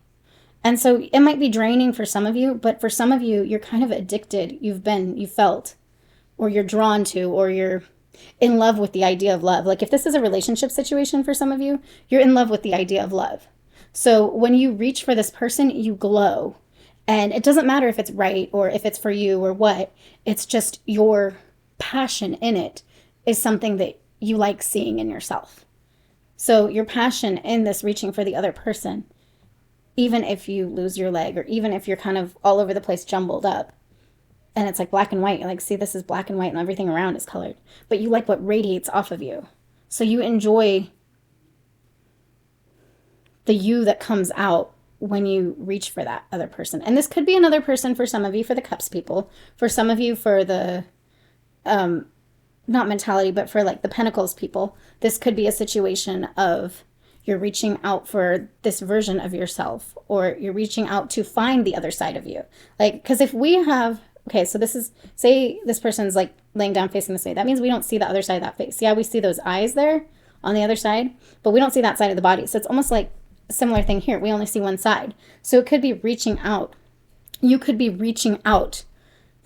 And so it might be draining for some of you, but for some of you, you're kind of addicted. You felt, or you're drawn to, or you're in love with the idea of love. Like if this is a relationship situation for some of you, you're in love with the idea of love. So when you reach for this person, you glow. And it doesn't matter if it's right or if it's for you or what. It's just your passion in it is something that you like seeing in yourself. So your passion in this reaching for the other person, even if you lose your leg or even if you're kind of all over the place jumbled up and it's like black and white, like, see, this is black and white and everything around is colored, but you like what radiates off of you. So you enjoy the you that comes out when you reach for that other person. And this could be another person for some of you, for the cups people, for some of you, for the, not mentality, but for like the pentacles people. This could be a situation of you're reaching out for this version of yourself, or you're reaching out to find the other side of you. Like, because if we have, okay, so this is, say this person's like laying down facing this way. That means we don't see the other side of that face. Yeah, we see those eyes there on the other side, but we don't see that side of the body. So it's almost like a similar thing here. We only see one side. So it could be reaching out. You could be reaching out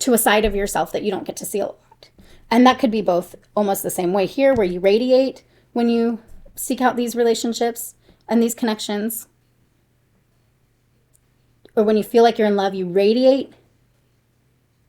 to a side of yourself that you don't get to see a lot. And that could be both almost the same way here, where you radiate when you seek out these relationships and these connections. Or when you feel like you're in love, you radiate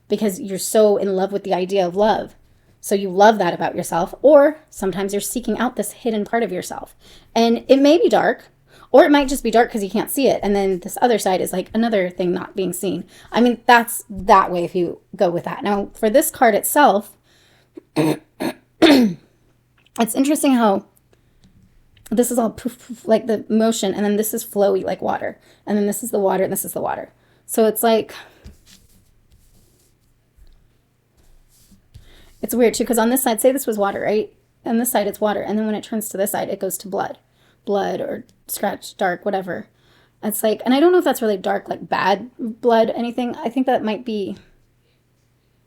because you're so in love with the idea of love. So you love that about yourself. Or sometimes you're seeking out this hidden part of yourself. And it may be dark, or it might just be dark because you can't see it. And then this other side is like another thing not being seen. I mean, that's that way if you go with that. Now, for this card itself, it's interesting how this is all poof, poof, like the motion, and then this is flowy like water, and then this is the water, and this is the water. So it's like, it's weird too, because on this side, say this was water, right? And this side it's water, and then when it turns to this side, it goes to blood or scratch, dark, whatever. It's like, and I don't know if that's really dark, like bad blood, anything. I think that might be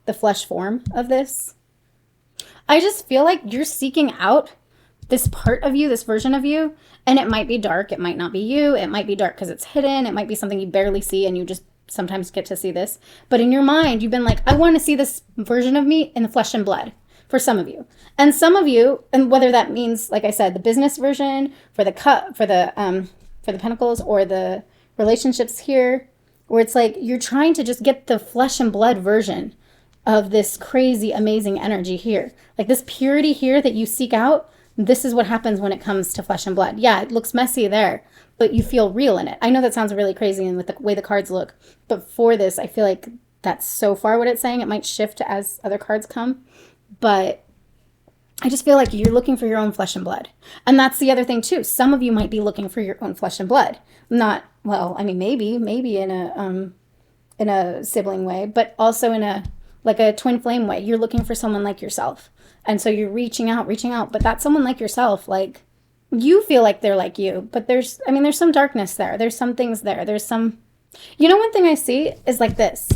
the flesh form of this. I just feel like you're seeking out this part of you, this version of you, and it might be dark. It might not be you. It might be dark because it's hidden. It might be something you barely see and you just sometimes get to see this. But in your mind, you've been like, I want to see this version of me in the flesh and blood for some of you. And some of you, and whether that means, like I said, the business version for the for the pentacles, or the relationships here, where it's like you're trying to just get the flesh and blood version of this crazy, amazing energy here. Like this purity here that you seek out, this is what happens when it comes to flesh and blood. Yeah, it looks messy there, but you feel real in it. I know that sounds really crazy and with the way the cards look, but for this, I feel like that's so far what it's saying. It might shift as other cards come, but I just feel like you're looking for your own flesh and blood. And that's the other thing too. Some of you might be looking for your own flesh and blood. Not, well, I mean, maybe in a sibling way, but also in a, like a twin flame way. You're looking for someone like yourself. And so you're reaching out, but that's someone like yourself. Like you feel like they're like you, but there's some darkness there. There's some things there. There's some, one thing I see is like this,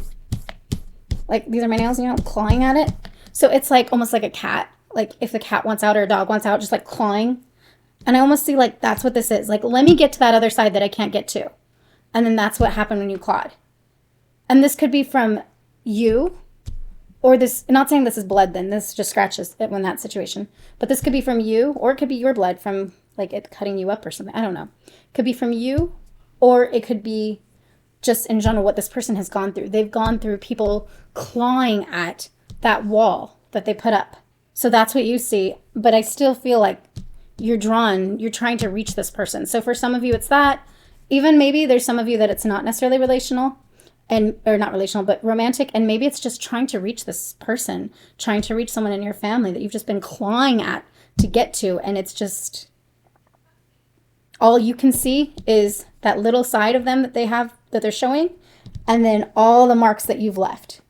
like these are my nails, clawing at it. So it's like almost like a cat. Like if a cat wants out or a dog wants out, just like clawing. And I almost see like that's what this is. Like, let me get to that other side that I can't get to. And then that's what happened when you clawed. And this could be from you, or this, not saying this is blood then, this just scratches it when that situation. But this could be from you, or it could be your blood from like it cutting you up or something. I don't know. It could be from you, or it could be just in general what this person has gone through. They've gone through people clawing at that wall that they put up. So that's what you see. But I still feel like you're trying to reach this person. So for some of you, it's that. Even maybe there's some of you that it's not necessarily relational, or not relational, but romantic. And maybe it's just trying to reach this person, trying to reach someone in your family that you've just been clawing at to get to. And it's just, all you can see is that little side of them that they have, that they're showing, and then all the marks that you've left.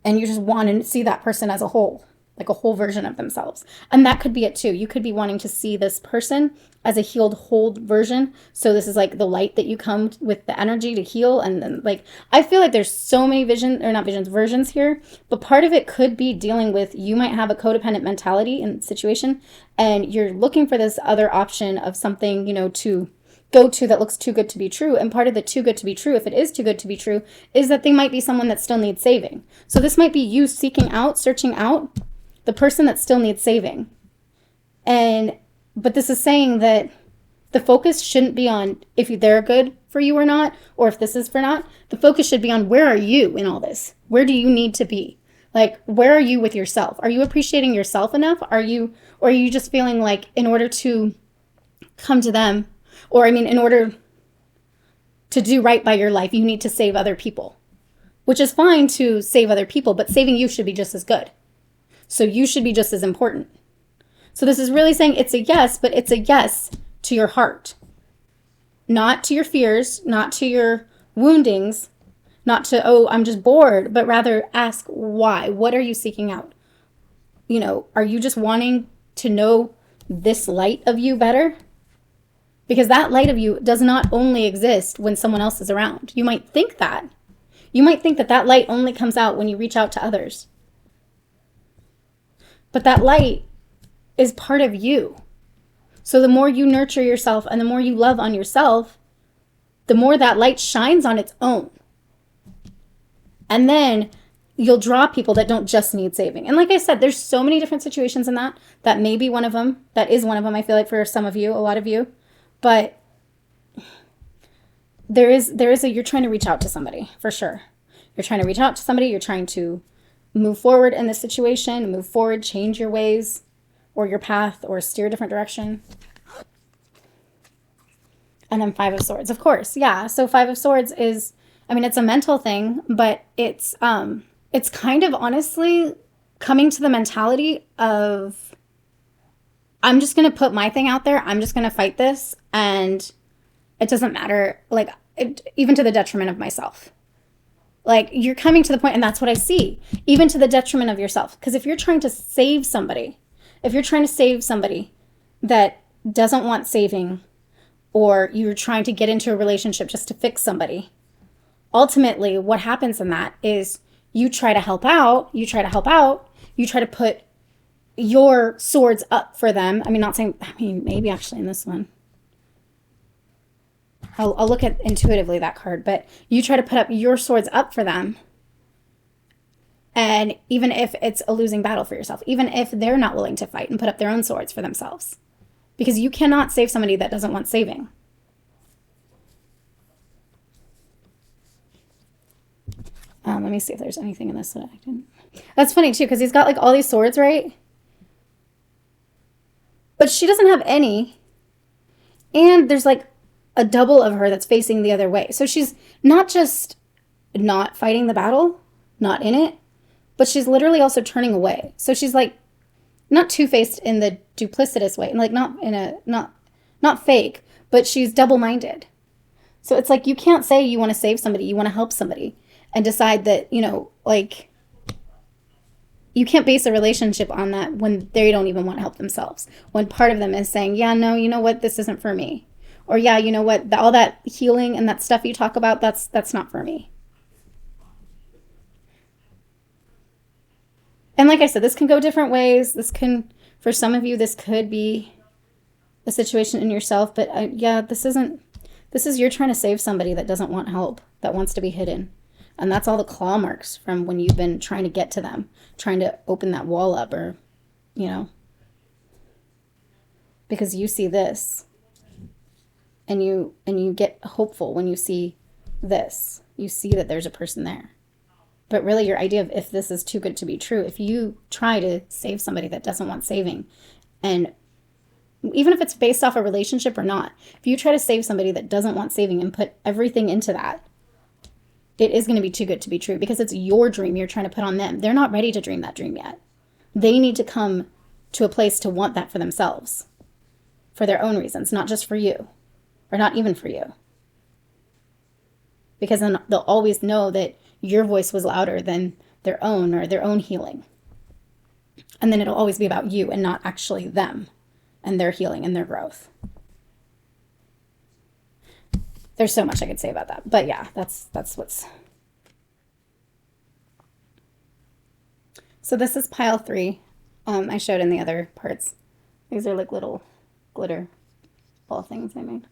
And you just want to see that person as a whole, like a whole version of themselves. And that could be it too. You could be wanting to see this person as a healed whole version. So this is like the light that you come with, the energy to heal. And then like, I feel like there's so many versions here, but part of it could be dealing with, you might have a codependent mentality in the situation, and you're looking for this other option of something, you know, to go to that looks too good to be true. And part of the too good to be true, if it is too good to be true, is that they might be someone that still needs saving. So this might be you searching out the person that still needs saving. But this is saying that the focus shouldn't be on if they're good for you or not, or if this is for not. The focus should be on, where are you in all this? Where do you need to be? Like, where are you with yourself? Are you appreciating yourself enough? Or are you just feeling like in order to come to them, or I mean, in order to do right by your life, you need to save other people, which is fine to save other people, but saving you should be just as good. So you should be just as important. So this is really saying it's a yes, but it's a yes to your heart, not to your fears, not to your woundings, not to, oh, I'm just bored, but rather ask why. What are you seeking out? You know, are you just wanting to know this light of you better? Because that light of you does not only exist when someone else is around. You might think that. You might think that that light only comes out when you reach out to others. But that light is part of you. So the more you nurture yourself and the more you love on yourself, the more that light shines on its own. And then you'll draw people that don't just need saving. And like I said, there's so many different situations in that. That may be one of them. That is one of them, I feel like, for some of you, a lot of you. But there is you're trying to reach out to somebody, for sure. You're trying to reach out to somebody. You're trying to move forward in this situation, move forward, change your ways or your path, or steer a different direction. And then 5 of Swords, of course. Yeah. So 5 of Swords is, I mean, it's a mental thing, but it's kind of honestly coming to the mentality of, I'm just going to put my thing out there. I'm just going to fight this. And it doesn't matter, like, even to the detriment of myself. Like, you're coming to the point, and that's what I see, even to the detriment of yourself. Because if you're trying to save somebody, that doesn't want saving, or you're trying to get into a relationship just to fix somebody, ultimately what happens in that is you try to help out, you try to put your swords up for them. Maybe actually in this one, I'll look at intuitively that card, but you try to put up your swords up for them. And even if it's a losing battle for yourself, even if they're not willing to fight and put up their own swords for themselves, because you cannot save somebody that doesn't want saving. Let me see if there's anything in this that I didn't. That's funny too, because he's got like all these swords, right? But she doesn't have any. And there's like a double of her that's facing the other way. So she's not just not fighting the battle, not in it, but she's literally also turning away. So she's like not two-faced in the duplicitous way, and like not fake, but she's double-minded. So it's like, you can't say you want to save somebody, you want to help somebody, and decide that, like, you can't base a relationship on that when they don't even want to help themselves. When part of them is saying, yeah, no, you know what, this isn't for me. Or yeah, you know what, all that healing and that stuff you talk about, that's not for me. And like I said, this can go different ways. For some of you, this could be a situation in yourself. But this is you're trying to save somebody that doesn't want help, that wants to be hidden. And that's all the claw marks from when you've been trying to get to them, trying to open that wall up, or, because you see this and you get hopeful when you see this, you see that there's a person there. But really, your idea of if this is too good to be true, if you try to save somebody that doesn't want saving, and even if it's based off a relationship or not, if you try to save somebody that doesn't want saving and put everything into that, it is going to be too good to be true, because it's your dream you're trying to put on them. They're not ready to dream that dream yet. They need to come to a place to want that for themselves, for their own reasons, not just for you, or not even for you. Because then they'll always know that your voice was louder than their own, or their own healing. And then it'll always be about you and not actually them and their healing and their growth. There's so much I could say about that. But yeah, that's what's... So this is pile 3. I showed in the other parts. These are like little glitter ball things I made.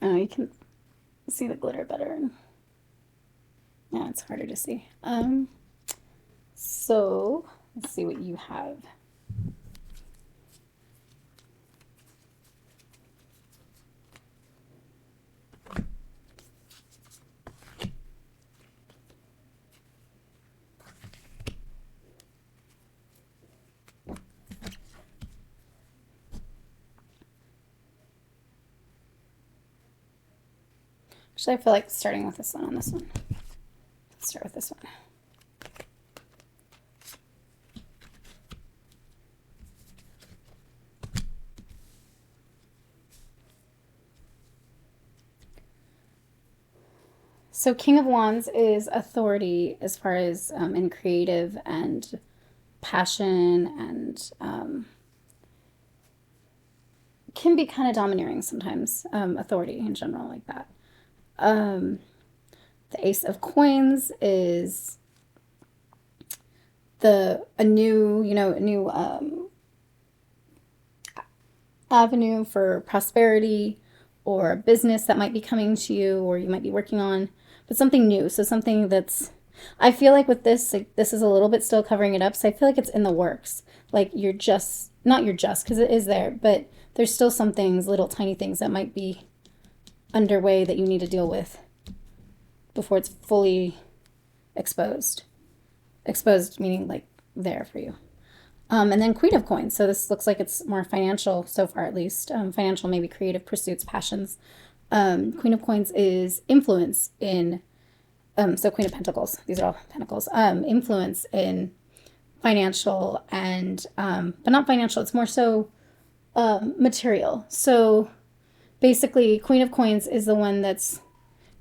You can see the glitter better. Yeah, it's harder to see. So let's see what you have. Actually, I feel like starting with this one on this one. Let's start with this one. So King of Wands is authority as far as in creative and passion, and can be kind of domineering sometimes, authority in general like that. The Ace of Coins is a new avenue for prosperity, or a business that might be coming to you, or you might be working on, but something new. So something that's, I feel like with this, like, this is a little bit still covering it up. So I feel like it's in the works. Like not because it is there, but there's still some things, little tiny things that might be underway that you need to deal with before it's fully exposed. Exposed meaning like there for you. And then Queen of Coins. So this looks like it's more financial so far, at least. Financial, maybe creative pursuits, passions. Queen of Coins is influence in, so Queen of Pentacles. These are all pentacles. Influence in financial and, but not financial. It's more so material. So basically, Queen of Coins is the one that's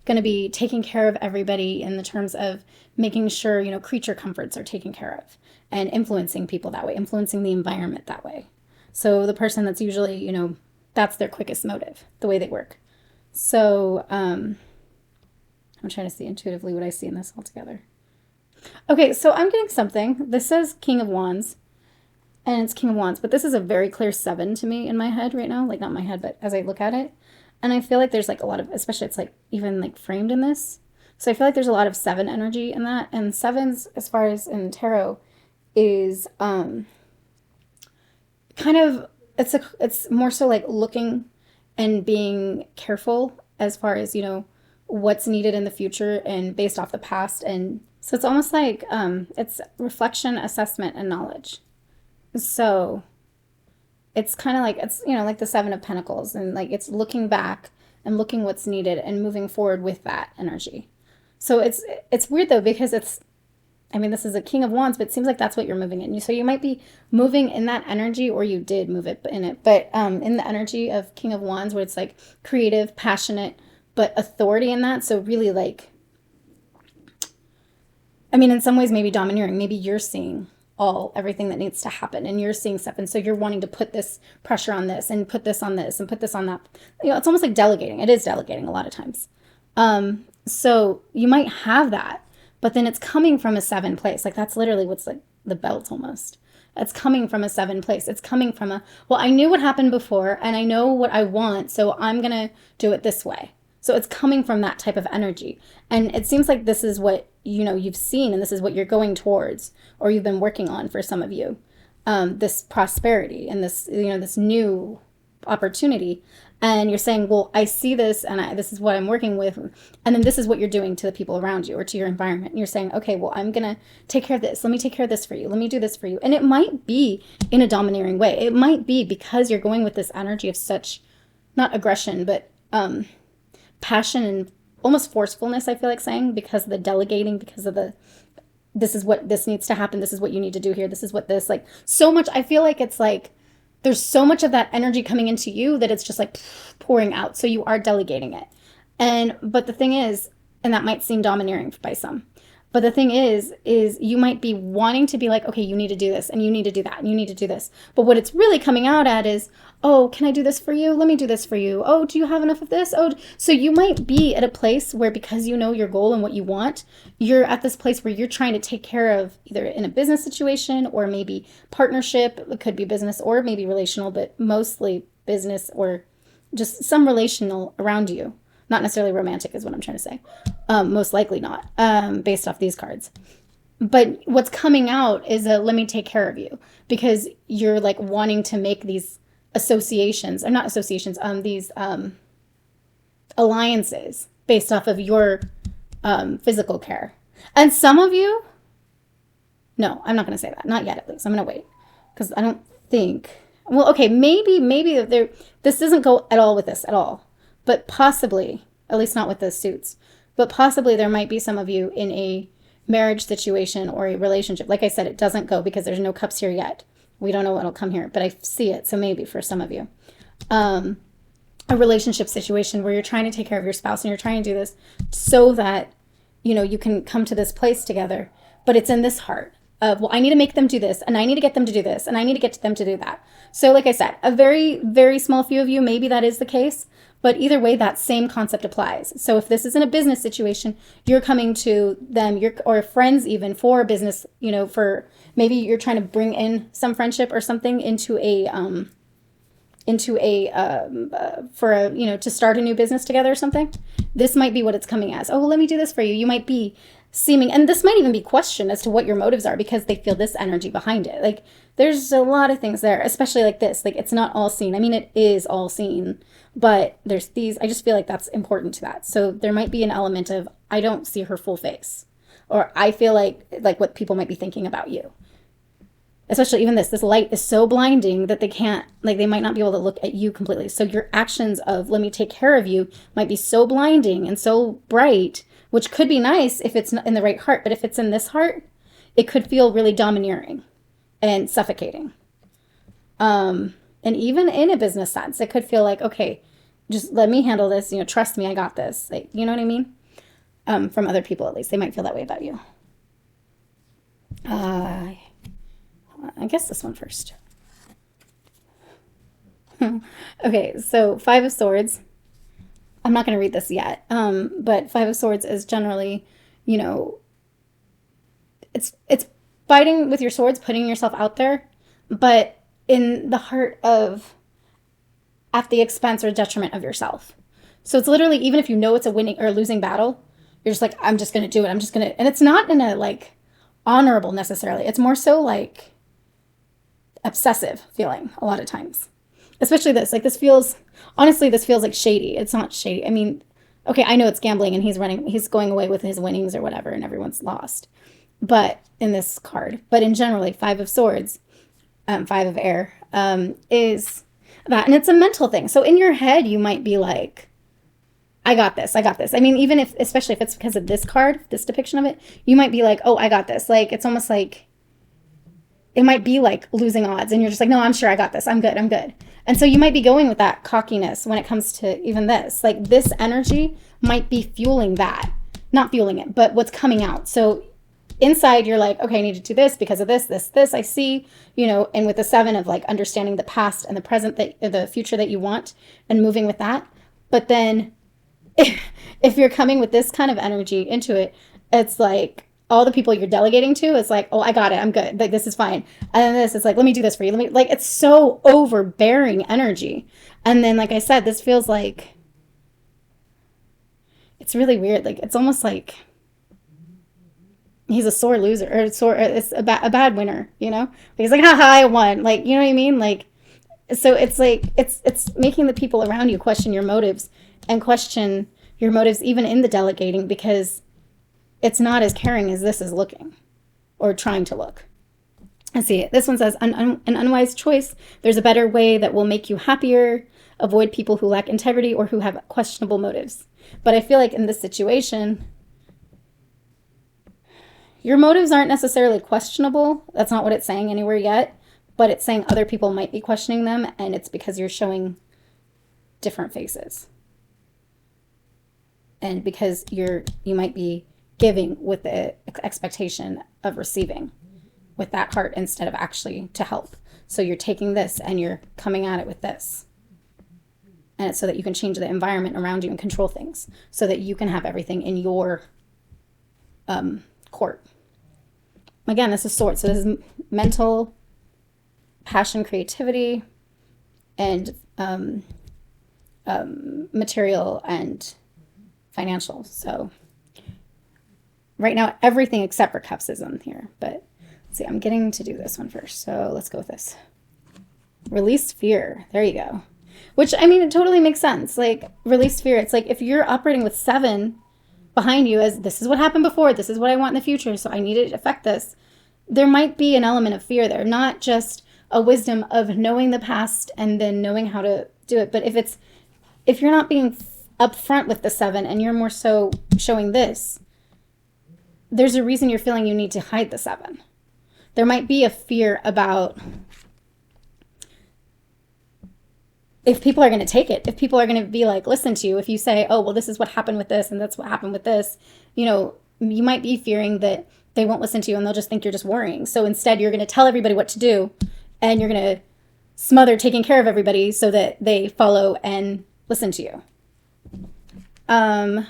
going to be taking care of everybody in the terms of making sure, creature comforts are taken care of, and influencing people that way, influencing the environment that way. So the person that's usually, that's their quickest motive, the way they work. So I'm trying to see intuitively what I see in this all together. Okay, so I'm getting something. This says King of Wands, and it's King of Wands, but this is a very clear 7 to me in my head right now. Like, not my head, but as I look at it. And I feel like there's like a lot of, especially it's like even like framed in this. So I feel like there's a lot of 7 energy in that. And 7s, as far as in tarot, is kind of, it's more so like looking and being careful as far as, what's needed in the future and based off the past. And so it's almost like it's reflection, assessment, and knowledge. So it's kind of like, it's, like the 7 of Pentacles, and like it's looking back and looking what's needed and moving forward with that energy. So it's weird though, because this is a King of Wands, but it seems like that's what you're moving in. So you might be moving in that energy, or you did move it in it, but in the energy of King of Wands, where it's like creative, passionate, but authority in that. So really like, in some ways maybe domineering. Maybe you're seeing everything that needs to happen, and you're seeing stuff, and so you're wanting to put this pressure on this, and put this on this, and put this on that. It's almost like delegating. It is delegating a lot of times. So you might have that, but then it's coming from a 7 place. Like, that's literally what's like the belt almost. It's coming from a 7 place. It's coming from I knew what happened before, and I know what I want, so I'm gonna do it this way. So it's coming from that type of energy. And it seems like this is what, you've seen, and this is what you're going towards, or you've been working on for some of you, this prosperity and this, this new opportunity. And you're saying, well, I see this and this is what I'm working with. And then this is what you're doing to the people around you or to your environment. And you're saying, okay, well, I'm going to take care of this. Let me take care of this for you. Let me do this for you. And it might be in a domineering way. It might be because you're going with this energy of such, not aggression, but passion and almost forcefulness, I feel like saying, because of the delegating, because of the, this is what this needs to happen. This is what you need to do here. This is what this, like, so much. I feel like it's like, there's so much of that energy coming into you that it's just like pouring out. So you are delegating it. But the thing is, and that might seem domineering by some, but the thing is you might be wanting to be like, okay, you need to do this and you need to do that and you need to do this. But what it's really coming out at is, oh, can I do this for you? Let me do this for you. Oh, do you have enough of this? Oh, so you might be at a place where, because you know your goal and what you want, you're at this place where you're trying to take care of either in a business situation or maybe partnership. It could be business or maybe relational, but mostly business or just some relational around you. Not necessarily romantic is what I'm trying to say. Most likely not, based off these cards. But what's coming out is a let me take care of you, because you're like wanting to make these associations, or not associations, these alliances based off of your physical care. And some of you, no, I'm not going to say that. Not yet, at least. I'm going to wait, because I don't think, well, okay, maybe there, this doesn't go at all with this at all, but possibly, at least not with the suits, but possibly there might be some of you in a marriage situation or a relationship. Like I said, it doesn't go because there's no cups here yet. We don't know what'll come here, but I see it. So maybe for some of you, a relationship situation where you're trying to take care of your spouse and you're trying to do this so that, you know, you can come to this place together, but it's in this heart of, well, I need to make them do this and I need to get them to do this and I need to get them to do that. So like I said, a very, very small few of you, maybe that is the case, but either way, that same concept applies. So if this isn't a business situation, you're coming to them, or friends even, for business, you know, for maybe you're trying to bring in some friendship or something into a, for a, you know, to start a new business together or something. This might be what it's coming as. Oh, well, let me do this for you. You might be seeming, and this might even be questioned as to what your motives are, because they feel this energy behind it. Like, there's a lot of things there, especially like this. Like, it's not all seen. I mean, it is all seen, but there's these, I just feel like that's important to that. So there might be an element of, I don't see her full face, or I feel like what people might be thinking about you. Especially even this light is so blinding that they can't, like, they might not be able to look at you completely. So your actions of, let me take care of you, might be so blinding and so bright, which could be nice if it's in the right heart. But if it's in this heart, it could feel really domineering and suffocating. And even in a business sense, it could feel like, okay, just let me handle this. You know, trust me, I got this. Like, you know what I mean? From other people, at least, they might feel that way about you. I guess this one first. Okay, so Five of Swords. I'm not going to read this yet, but Five of Swords is generally, you know, it's fighting with your swords, putting yourself out there, but in the heart of, at the expense or detriment of yourself. So it's literally, even if you know it's a winning or losing battle, you're just like, I'm just going to do it. I'm just going to, and it's not in a like honorable necessarily. It's more so like obsessive feeling a lot of times, especially this, like this feels, honestly, this feels like shady. It's not shady. I mean, okay, I know it's gambling and he's going away with his winnings or whatever, and everyone's lost. But in this card, but in generally, Five of Swords, Five of Air, is that, and it's a mental thing. So in your head, you might be like, I got this. I mean, even if, especially if it's because of this card, this depiction of it, you might be like, oh, I got this. Like, it's almost like, it might be like losing odds, and you're just like, no, I'm sure I got this. I'm good. And so you might be going with that cockiness when it comes to even this. Like, this energy might be fueling that. Not fueling it, but what's coming out. So inside, you're like, okay, I need to do this because of this, I see, you know, and with the Seven of like understanding the past and the present, the future that you want, and moving with that. But then if you're coming with this kind of energy into it, it's like all the people you're delegating to, it's like, oh, I got it. I'm good. Like, this is fine. And then this is like, let me do this for you. Like, it's so overbearing energy. And then, like I said, this feels like, it's really weird. Like, it's almost like he's a sore loser, or it's a bad winner, you know? He's like, haha, I won. Like, you know what I mean? Like, So it's like, it's making the people around you question your motives, and question your motives even in the delegating, because it's not as caring as this is looking or trying to look. Let's see, this one says, an unwise choice. There's a better way that will make you happier. Avoid people who lack integrity or who have questionable motives. But I feel like in this situation, your motives aren't necessarily questionable. That's not what it's saying anywhere yet. But it's saying other people might be questioning them, and it's because you're showing different faces. And because you might be giving with the expectation of receiving with that heart instead of actually to help. So you're taking this and you're coming at it with this. And it's so that you can change the environment around you and control things, so that you can have everything in your court. Again, this is swords. So this is mental, passion, creativity, and material and financial. So right now, everything except for cups is on here. But let's see, I'm getting to do this one first. So let's go with this. Release fear. There you go. Which, I mean, it totally makes sense. Like, release fear. It's like if you're operating with 7 behind you as this is what happened before, this is what I want in the future, so I need to affect this. There might be an element of fear there, not just a wisdom of knowing the past and then knowing how to do it. But if you're not being upfront with the 7 and you're more so showing this, there's a reason you're feeling you need to hide the 7. There might be a fear about if people are going to take it, if people are going to be like, listen to you, if you say, oh, well, this is what happened with this and that's what happened with this, you know, you might be fearing that they won't listen to you and they'll just think you're just worrying. So instead, you're going to tell everybody what to do, and you're going to smother taking care of everybody so that they follow and listen to you. It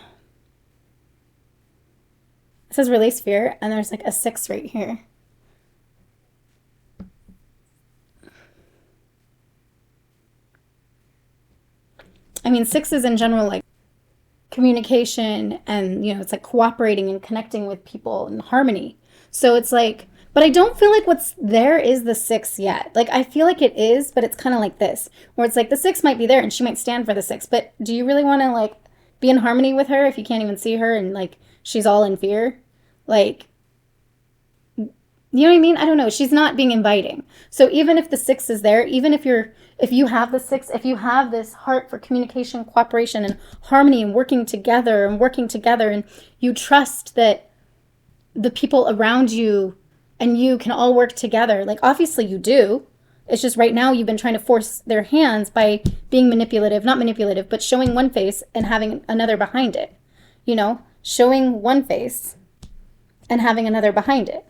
says release fear, and there's like a 6 right here. I mean, 6s in general, like communication and, you know, it's like cooperating and connecting with people and harmony. So it's like, but I don't feel like what's there is the 6 yet. Like, I feel like it is, but it's kind of like this, where it's like the 6 might be there and she might stand for the 6, but do you really want to like be in harmony with her if you can't even see her and like she's all in fear? Like, you know what I mean? I don't know. She's not being inviting. So even if the 6 is there, even if you have the 6, if you have this heart for communication, cooperation, and harmony, and working together, and you trust that the people around you and you can all work together, like obviously you do. It's just right now you've been trying to force their hands by being manipulative, not manipulative, but showing one face and having another behind it. You know, showing one face and having another behind it.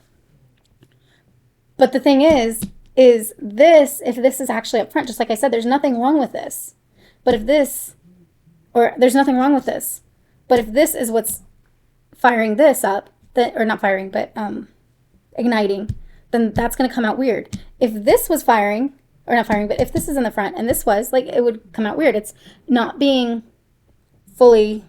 But the thing is this, if this is actually up front, just like I said, there's nothing wrong with this. But if this, or there's nothing wrong with this, but if this is what's firing this up, that, or not firing, but igniting, then that's going to come out weird. If this was firing, or not firing, but if this is in the front and this was, like, it would come out weird. It's not being fully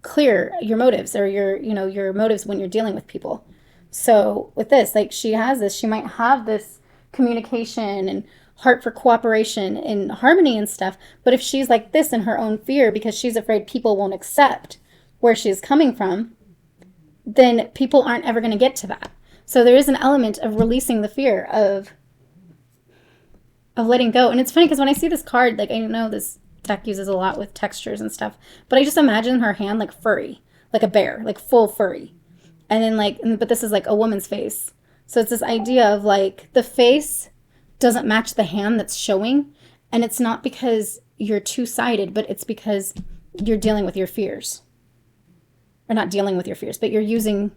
clear, your motives, or your motives when you're dealing with people. So with this, like, she has this, she might have this communication and heart for cooperation and harmony and stuff. But if she's like this in her own fear because she's afraid people won't accept where she's coming from, then people aren't ever going to get to that. So there is an element of releasing the fear of letting go. And it's funny because when I see this card, like, I know this deck uses a lot with textures and stuff, but I just imagine her hand like furry, like a bear, like full furry. And then but this is like a woman's face. So it's this idea of like the face doesn't match the hand that's showing. And it's not because you're two-sided, but it's because you're dealing with your fears. Or not dealing with your fears, but you're using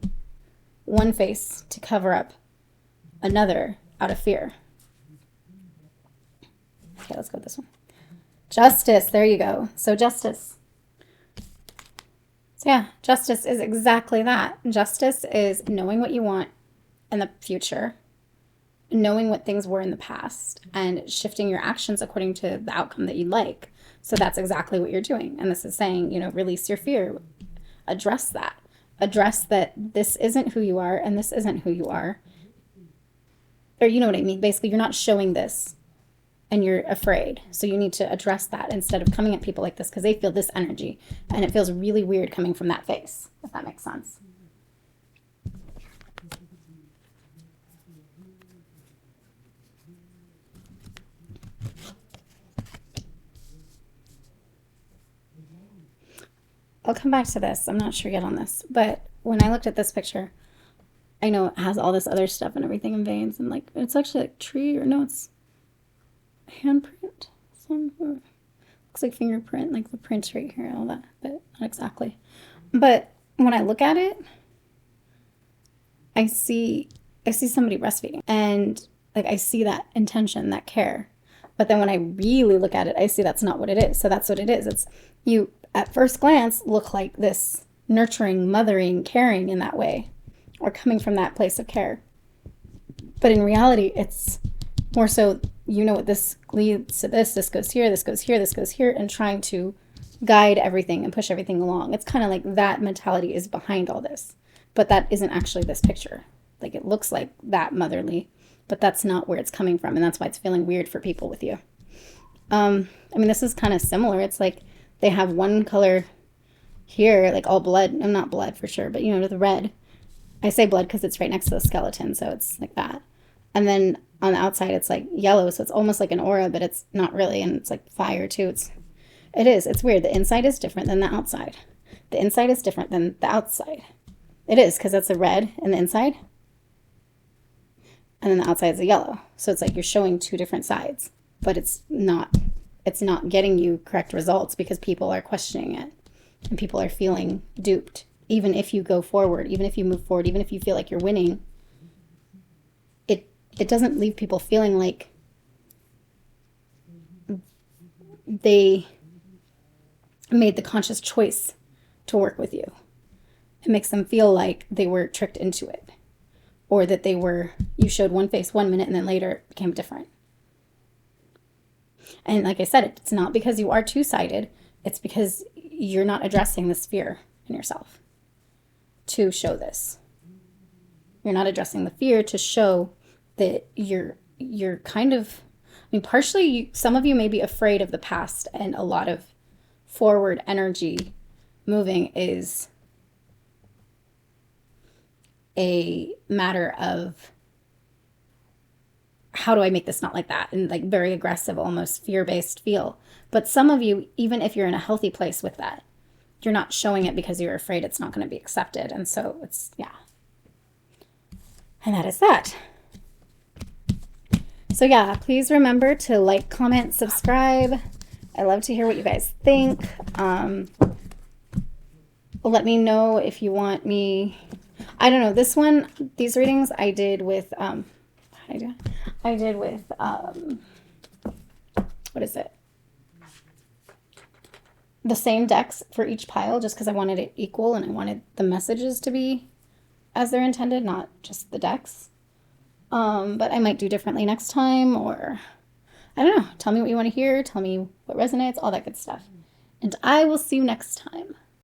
one face to cover up another out of fear. Okay, let's go with this one. Justice, there you go. So justice. So yeah, justice is exactly that. Justice is knowing what you want in the future, knowing what things were in the past, and shifting your actions according to the outcome that you'd like. So that's exactly what you're doing. And this is saying, release your fear. Address that. Address that this isn't who you are and this isn't who you are. or you know what I mean? Basically, you're not showing this and you're afraid. So you need to address that instead of coming at people like this because they feel this energy. And it feels really weird coming from that face, if that makes sense. I'll come back to this. I'm not sure yet on this. But when I looked at this picture, I know it has all this other stuff and everything in veins. And like, it's actually like tree or no, it's handprint. Looks like fingerprint, like the print right here and all that. But not exactly. But when I look at it, I see somebody breastfeeding. And like, I see that intention, that care. But then when I really look at it, I see that's not what it is. So that's what it is. It's you, at first glance, look like this nurturing, mothering, caring in that way, or coming from that place of care. But in reality, it's more so, you know what, this leads to this goes here, this goes here, this goes here, and trying to guide everything and push everything along. It's kind of like that mentality is behind all this. But that isn't actually this picture. Like, it looks like that motherly, but that's not where it's coming from. And that's why it's feeling weird for people with you. I mean, this is kind of similar. It's like they have one color here, like all blood. I'm not blood for sure, but you know, the red. I say blood because it's right next to the skeleton, so it's like that. And then on the outside, it's like yellow, so it's almost like an aura, but it's not really, and it's like fire too. It's weird. The inside is different than the outside. The inside is different than the outside. It is, because that's a red in the inside, and then the outside is a yellow. So it's like you're showing two different sides, but it's not getting you correct results because people are questioning it and people are feeling duped. Even if you go forward, even if you move forward, even if you feel like you're winning, it doesn't leave people feeling like they made the conscious choice to work with you. It makes them feel like they were tricked into it, or that you showed one face 1 minute and then later it became different. And like I said, it's not because you are two-sided. It's because you're not addressing this fear in yourself to show this. You're not addressing the fear to show that you're kind of, I mean, partially, some of you may be afraid of the past, and a lot of forward energy moving is a matter of how do I make this not like that, and like very aggressive, almost fear-based feel. But some of you, even if you're in a healthy place with that, you're not showing it because you're afraid it's not going to be accepted. And so it's, yeah. And that is that. So yeah, please remember to like, comment, subscribe. I love to hear what you guys think. Let me know if you want me, I don't know, these readings I did with, what is it? The same decks for each pile, just because I wanted it equal and I wanted the messages to be as they're intended, not just the decks. But I might do differently next time, or I don't know. Tell me what you want to hear. Tell me what resonates, all that good stuff. And I will see you next time.